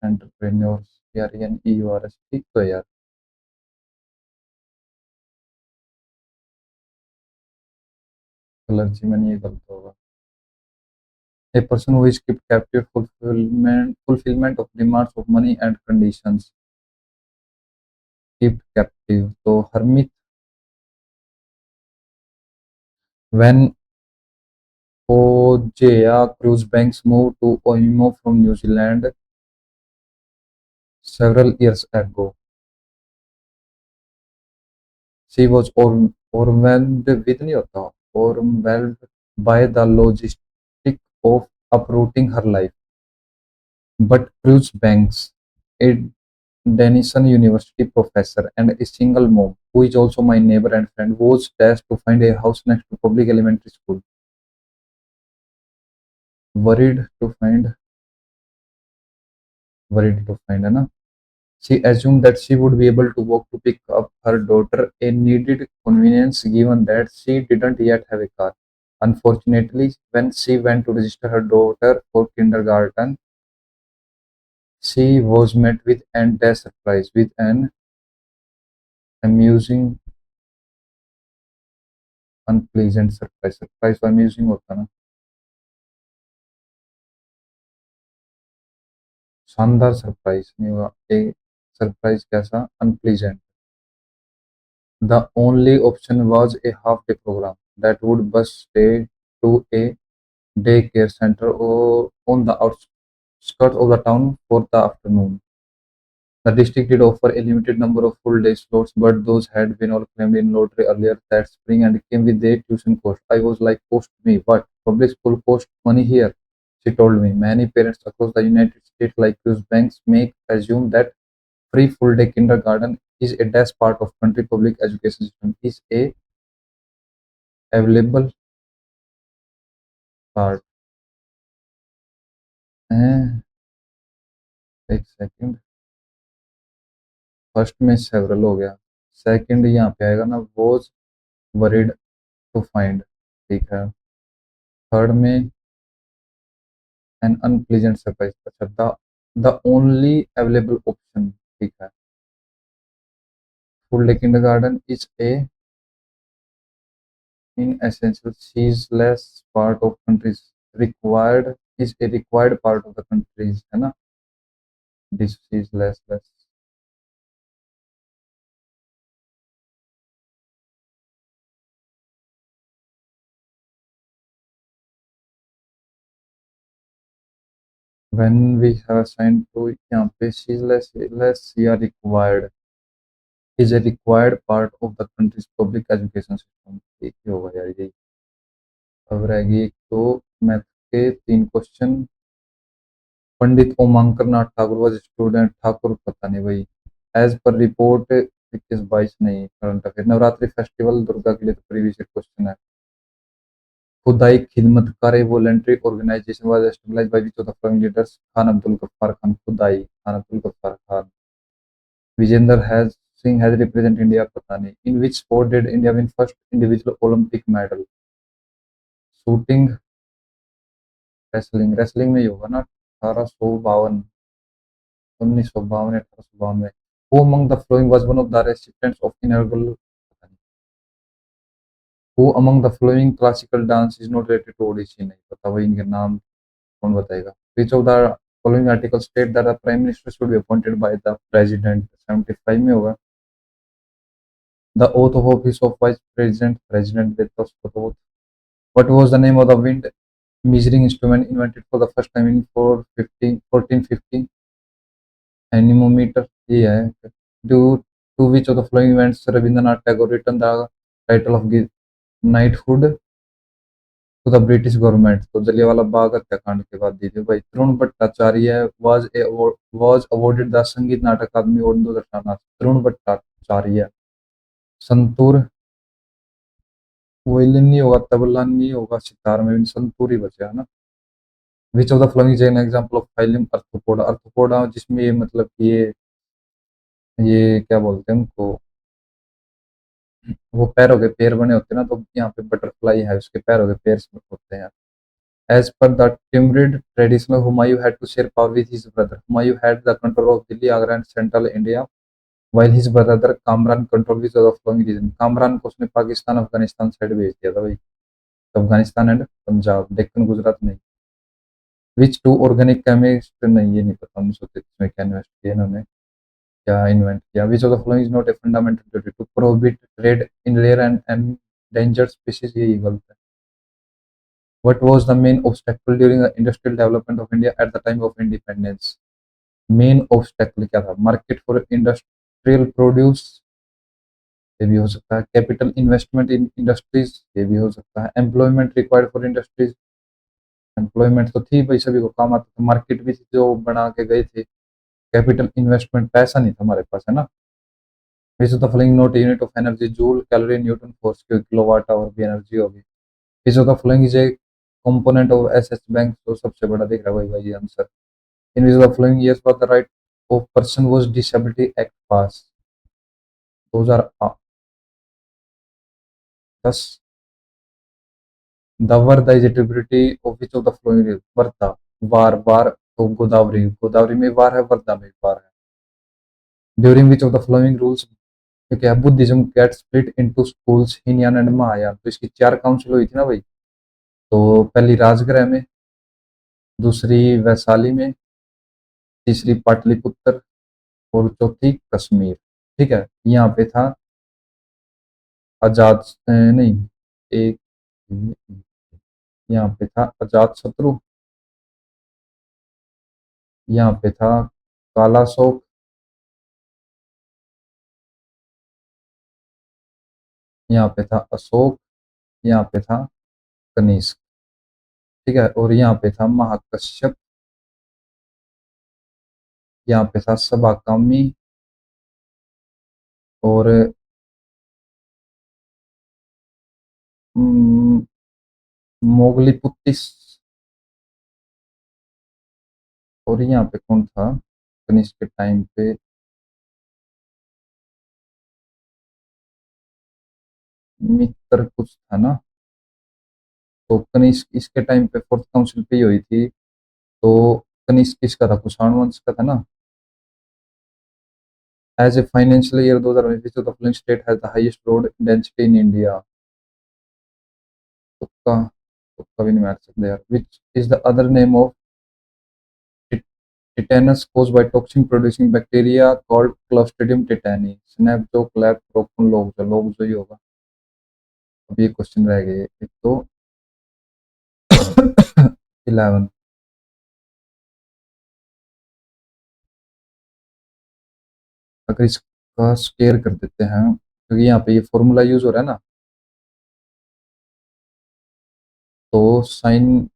Entrepreneurs ENEURS ठीक तो है यार. क्लर्जीमैन ये गलत होगा. A person who is kept captive fulfillment of demands of money and conditions. Kept captive तो hermit. When Ojea Cruise Banks moved to Oimo from New Zealand several years ago, she was overwhelmed with नहीं होता, overwhelmed by the logistic of uprooting her life. But Cruise Banks, a Denison University professor and a single mom, who is also my neighbor and friend, was tasked to find a house next to public elementary school. Worried to find, worried to find, है ना? She assumed that she would be able to walk to pick up her daughter, a needed convenience given that she didn't yet have a car. Unfortunately, when she went to register her daughter for kindergarten, she was met with an surprise, with an amusing, unpleasant surprise. Surprise तो amusing होता ना. शानदार सरप्राइज नहीं हुआ. ए सरप्राइज कैसा? Unpleasant. The only option was a half-day program that would bus stay to a daycare center or on the outskirts of the town for the afternoon. The district did offer a limited number of full-day slots, but those had been all claimed in lottery earlier that spring and came with a tuition cost. I was like, cost me what? Public school cost money here, she told me. Many parents across the United States, like Cruise Banks, make assume that free full-day kindergarten is a dash part of country public education system is a available part. हैं, एक सेकंड. फर्स्ट में सेवरल हो गया. सेकंड यहाँ पे आएगा ना, वॉज वरीड टू फाइंड. ठीक है. थर्ड में एन अनप्लीजेंट सरप्राइज. अच्छा, द ओनली अवेलेबल ऑप्शन. ठीक है. Full day kindergarten is a in essential ceaseless part of countries required is a required part of the countries, है ना. This is less. When we have assigned to यहाँ पे less या required is a required part of the country's public education system. एक ही होगा यार यही. अब रहेगी एक तो मैथ के 3 question. Pandit Omankar Nath Thakur was student. Thakur पता नहीं भाई. एज पर रिपोर्ट 21-22 नहीं. Current affair. Navratri festival Durga के लिए तो प्रीवियस क्वेश्चन है. Khudai Khidmatgar a voluntary organisation was established by which of the following leaders? Khan Abdul Ghaffar Khan. Khudai Khan Abdul Ghaffar Khan. Vijender has Singh has represent India. पता नहीं. In which sport did India win first individual Olympic medal? Shooting. Wrestling. Wrestling में ही होगा ना. 1852, 1952, 1852 में. Who among the following was one of the recipients of inaugural? Who among the following classical dance is not related to Odissi? नहीं पता भाई इनके नाम. कौन बताएगा? Which of the following article state that the prime minister should be appointed by the president? 75 में होगा. The oath of office of vice president. President देता उसको तो. What was the name of the wind measuring instrument invented for the first time in 1450, anemometer ये है. Due to which of the following events Rabindranath Tagore returned the title of knighthood to the British government? तो जलियांवाला बाग हत्याकांड के बाद दी थी भाई. तरुण भट्टाचार्य was awarded the संगीत नाटक अकादमी अवार्ड 2018. तरुण भट्टाचार्य. संतूर वोयलिन नहीं होगा, तबला नहीं होगा, सितार में भी संतूर ही बचा है ना. Which of the following is an example of phylum Arthropoda. Arthropoda जिसमें ये मतलब कि ये क्या बोलते हैं उनको, वो पैरों के पैर बने होते हैं ना, तो यहाँ पे बटरफ्लाई है, उसके पैरों के पैर होते हैं. As per the Timurid tradition, Humayun had to share power with his brother. Humayun had the control of Delhi, Agra and central India, while his brother Kamran controlled with the following region. Kamran को उसने पाकिस्तान अफगानिस्तान साइड भेज दिया था भाई. अफगानिस्तान एंड पंजाब, डेक्कन गुजरात नहीं. विच टू ऑर्गेनिक केमिस्ट, नहीं ये नहीं पता. 1933 में क्या इन्वेस्ट किया इन्होंने, क्या इन्वेंट किया. Which of the following is not a fundamental duty to prohibit trade in rare and endangered species, यही गलत है. What was the main obstacle during the industrial development of India at the time of independence? Main obstacle क्या था? मार्केट फॉर इंडस्ट्रियल प्रोड्यूस, ये भी हो सकता है. कैपिटल इन्वेस्टमेंट इन इंडस्ट्रीज, ये भी हो सकता है. Employment required for industries, employment तो थी भाई, सभी को काम आता था. मार्केट भी जो बना के गए थे. कैपिटल इन्वेस्टमेंट, पैसा नहीं था हमारे पास, है ना. Which of the following not unit of energy? Joule, calorie, newton, force, kilowatt hour भी एनर्जी होगी. Which of the following is a component of SS bank, तो सबसे बड़ा दिख रहा है भाई ये आंसर. In which of the following years for the right of person was disability act pass? 2010. The Wardha is a tributary of which of the following? Wardha. वार तो गोदावरी, गोदावरी में वार है, वर्धा में वार है. During which of the following rules, क्योंकि है Buddhism get split into schools, Hinayana and Mahayana. तो इसकी 4 काउंसिल हुई थी ना भाई. तो पहली राजगृह में, दूसरी वैशाली में, तीसरी पाटलिपुत्र और चौथी कश्मीर. ठीक है. यहाँ पे था आजाद नहीं, एक, यहाँ पे था अजात शत्रु, यहाँ पे था काला शोक, यहाँ पे था अशोक, यहाँ पे था कनिष्क. ठीक है. और यहाँ पे था महाकश्यप, यहाँ पे था सभाकामी, और मोगलीपुत्तिस. और यहाँ पे कौन था कनिष्क के टाइम पे? मित्र कुछ था ना. तो कनिष्क इसके टाइम पे फोर्थ काउंसिल पे ही हुई थी. तो कनिष्क किसका था? कुषाण वंश का था ना. एज ए फाइनेंशियल ईयर 2020, तो the following state has the highest road density in India. तुक्का, तुक्का भी नहीं मार सकते यार. Which is the other name of tetanus caused by toxin producing bacteria called Clostridium tetani? Snap जो, क्लैप, प्रोकन, लोग जो ही होगा. अब ये क्वेश्चन रह गए एक तो. 11. अगर इसका स्केयर कर देते हैं, क्योंकि यहाँ पे ये फॉर्मूला यूज हो रहा है ना, तो साइन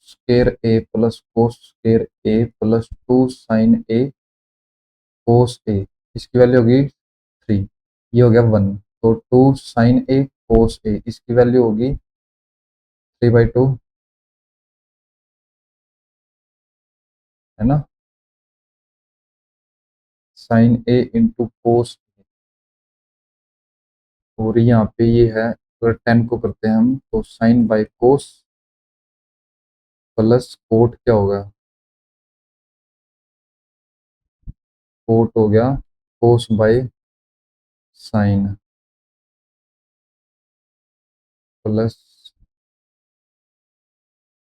स्केयर ए प्लस कोस स्केयर ए प्लस 2 साइन ए कोस ए, इसकी वैल्यू होगी 3. ये हो गया 1. तो 2 साइन ए कोस ए, इसकी वैल्यू होगी 3/2, है ना. साइन ए इंटू कोस. और यहाँ पे ये है, अगर 10 को करते हैं हम, तो sine by cos plus cot क्या होगा? कोट हो गया cos by sine plus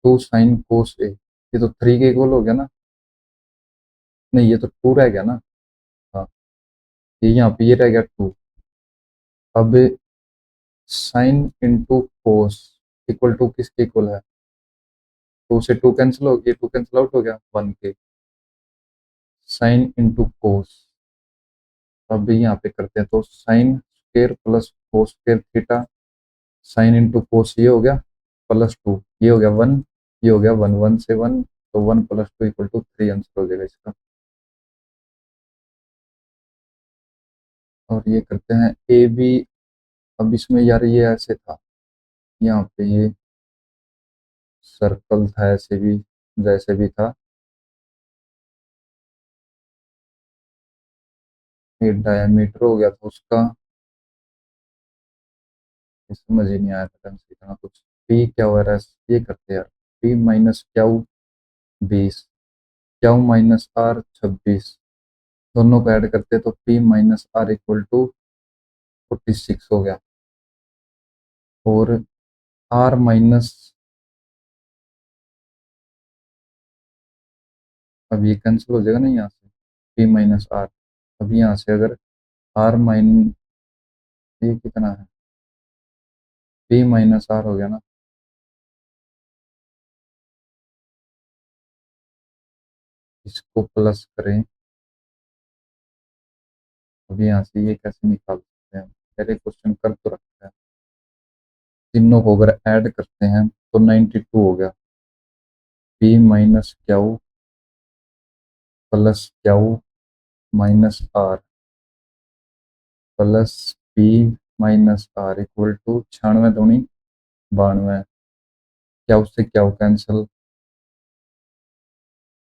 2 sine cos A. ये तो 3 के इक्वल हो गया ना. नहीं, ये तो 2 रह गया ना. हाँ, ये यहाँ पे ये रह गया 2. अब sine into cos equal to किसके इक्वल है? टू से टू कैंसिल हो गया, टू कैंसिल आउट हो गया, वन के साइन इंटू कोस। अब यहाँ पे करते हैं तो sine square plus cos square theta, sign into कोस ये हो गया प्लस टू, ये हो गया वन, ये हो गया वन, वन से वन, तो one plus two equal to three answer हो जाएगा इसका। और ये करते हैं ए बी। अब इसमें यार ये ऐसे था, यहाँ पे ये सर्कल था ऐसे भी, जैसे भी था, ये डायमीटर हो गया था उसका, ये समझ ही नहीं आया था ढंग से इतना कुछ। पी क्या हो रहा है, ये करते हैं यार, P minus Q 20, Q minus R 26, दोनों को ऐड करते हैं तो P minus R equal to 46 हो गया। और आर माइनस, अब ये कैंसिल हो जाएगा ना यहाँ से, पी माइनस आर। अब यहाँ से अगर आर माइन, ये कितना है, पी माइनस आर हो गया ना, इसको प्लस करें। अब यहाँ से ये कैसे निकाल सकते हैं, पहले क्वेश्चन कर तो रखते हैं। तीनों को अगर ऐड करते हैं तो 92 हो गया, P minus Q plus Q minus R plus P minus R equal to 96 दूनी 92, क्याऊ से क्याऊ कैंसिल।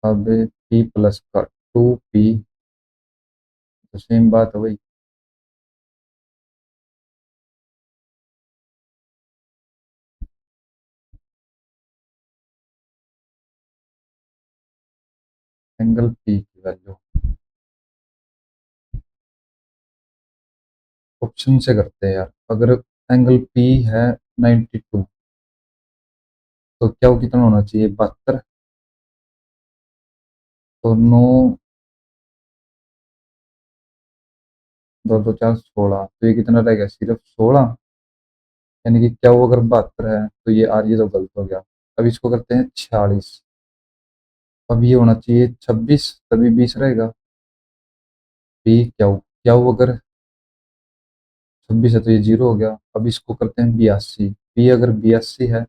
अब पी प्लस का टू पी, तो सेम बात है भाई, एंगल पी की वैल्यू ऑप्शन से करते हैं यार। अगर एंगल पी है 92, तो क्या वो कितना होना चाहिए, 72, तो नौ, दो दो चार 16, तो ये कितना रहेगा, सिर्फ 16। यानी कि क्या वो अगर 72 है तो ये आर, ये तो गलत हो गया। अब इसको करते हैं 46, अब ये होना चाहिए 26, तभी 20 रहेगा। पी क्या वो, क्या वो अगर 26 है तो ये जीरो हो गया। अब इसको करते हैं 82, पी अगर 82 है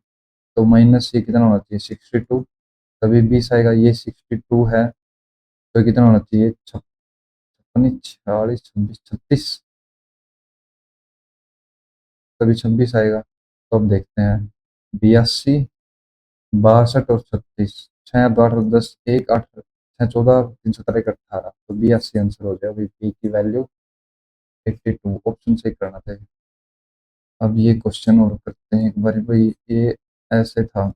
तो माइनस ये कितना होना चाहिए, 62, तभी 20 आएगा। ये 62 है तो कितना होना चाहिए, 46, 36, तभी 26 आएगा। तो अब देखते हैं, 82, 62 और 36, 6 8 10 1 8, 6 14 3 17 18, तो 82 आंसर हो जाएगा। पी की वैल्यू 82, ऑप्शन से करना था। अब ये क्वेश्चन और करते हैं एक बार भाई। ये ऐसे था,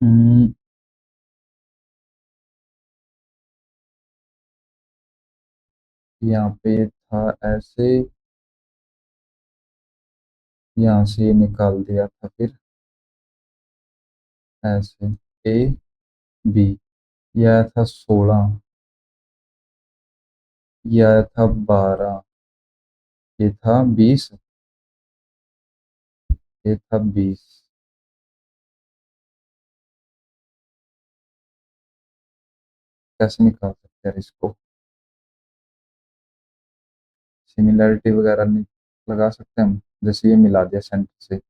हम्म, यहाँ पे था ऐसे, यहाँ से ये निकाल दिया था, फिर ऐसे ए बी, ये आया था 16, ये आया था 12, ये था 20, ये था 20। कैसे निकाल सकते हैं इसको, सिमिलैरिटी वगैरह नहीं लगा सकते हम, जैसे ये मिला दिया सेंटर से।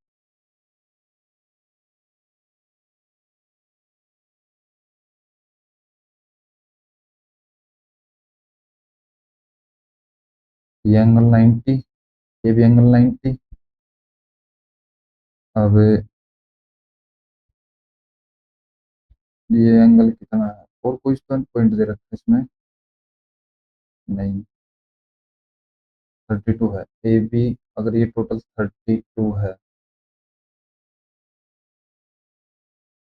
ये एंगल 90, ये भी एंगल 90। अब ये एंगल कितना है, और कोई तो पॉइंट दे रखा है इसमें, नहीं, 32 है। ए बी, अगर ये टोटल 32 है,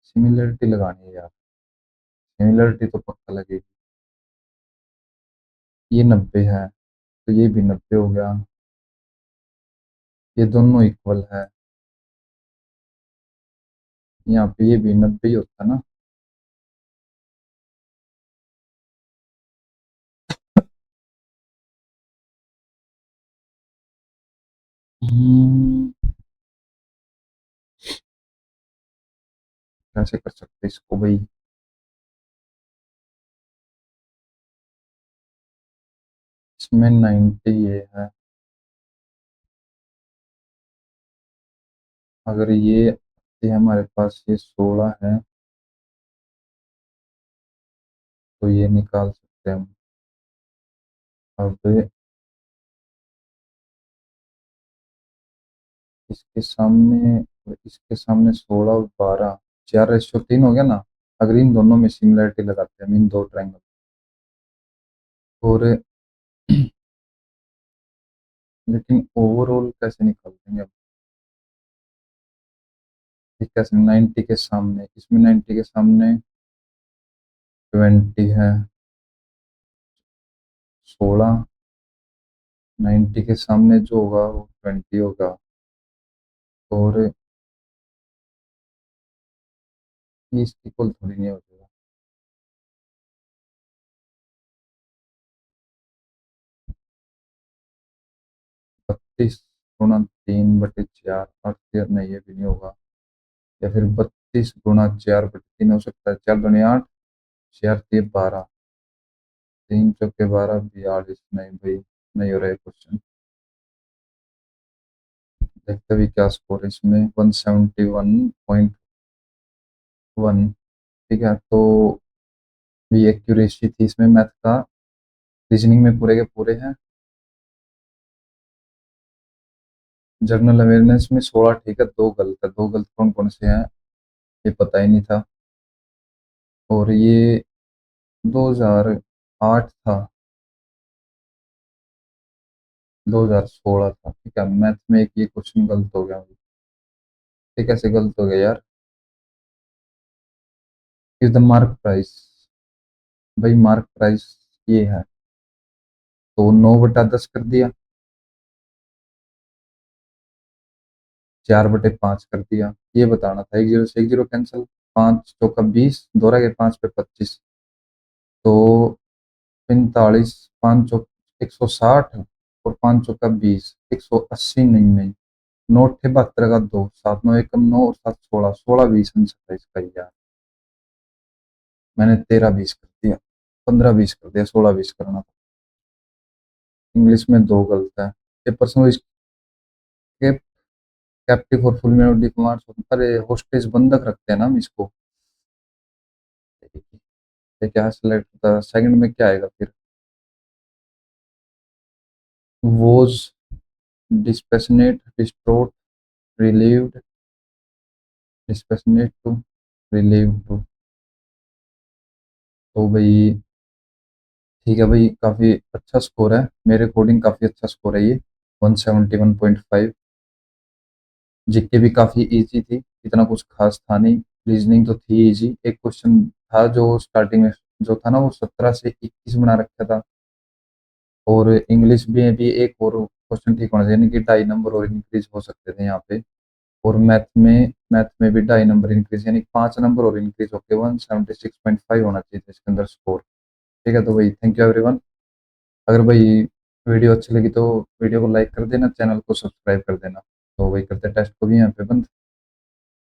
सिमिलरिटी लगानी है यार, सिमिलरिटी तो पक्का लगेगी। ये 90 है तो ये भी 90 हो गया, ये दोनों इक्वल है, यहाँ पे ये भी 90 ही होता है ना। हम्म, कैसे कर सकते इसको भाई। इसमें 90 ये है, अगर ये हमारे पास ये 16 है तो ये निकाल सकते हैं हम। अब इसके सामने 16 और 12, 4:3 हो गया ना। अगर इन दोनों में सिमिलरिटी लगाते हैं हम, इन दो ट्रायंगल और लेकिन ओवरऑल कैसे निकाल देंगे अब। ये कैसे 90 के सामने, इसमें 90 के सामने 20 है, 16, 90 के सामने जो होगा वो 20 होगा। और ये इसकी इक्वल थोड़ी नहीं हो जाएगा। 32 गुणा 3/4, और फिर नहीं ये भी नहीं होगा। या फिर 32 गुणा 4/3 हो सकता है। 4 दूनी 8, 4 तिये 12, 3 चौके 12, 42। नहीं भाई, नहीं हो रहा है क्वेश्चन। देखते भी क्या स्कोर है इसमें, 171.1। ठीक है, तो भी एक्यूरेसी थी इसमें मैथ का। रीजनिंग में पूरे के पूरे हैं। जनरल अवेयरनेस में 16 ठीक है, दो गलत है। दो गलत कौन कौन से हैं ये पता ही नहीं था। और ये 2008 था, 2016 था। ठीक है, मैथ में एक ये क्वेश्चन गलत हो गया। ये कैसे गलत हो गया यार। इज द मार्क प्राइस, भाई मार्क प्राइस ये है, तो 9/10 कर दिया, 4/5 कर दिया। ये बताना था, एक जीरो से एक जीरो कैंसिल, 5 चौका 20, दो रह गए, 5 पे 25, तो 45, 5 चौक 160, और 5 चौका 20, 180। नहीं नहीं, नोट थे 72 का दो, 7 9 एकम 9 और 7 16, 16 20 आंसर था इसका यार। मैंने 13 20 कर दिया, 15 20 कर दिया, 16 20 करना था। इंग्लिश में दो गलत है। पेपर समझ के, कैप्टिव और फुल में डिप्लोमाट, अरे होस्टेज बंधक रखते हैं ना हम इसको। ये क्या सेलेक्ट होता है सेकंड में, क्या आएगा फिर। Was dispassionate, distraught, relieved, dispassionate to, relieve to. तो भाई ठीक है भाई, काफ़ी अच्छा स्कोर है मेरे अकॉर्डिंग, काफ़ी अच्छा स्कोर है ये, 171.5। जीके भी काफ़ी इजी थी, इतना कुछ खास था नहीं। रीजनिंग तो थी इजी। एक क्वेश्चन था जो स्टार्टिंग में जो था ना, वो 17 से 21 बना रखा था। और इंग्लिश में भी एक और क्वेश्चन ठीक होना चाहिए, यानी कि 2.5 नंबर और इंक्रीज हो सकते थे यहाँ पे। और मैथ में भी 2.5 नंबर इंक्रीज, यानी 5 नंबर और इंक्रीज होके 176.5 होना चाहिए था इसके अंदर स्कोर। ठीक है, तो भाई थैंक यू एवरीवन। अगर भाई वीडियो अच्छी लगी तो वीडियो को लाइक कर देना, चैनल को सब्सक्राइब कर देना। तो वही करते टेस्ट को भी यहाँ पे बंद।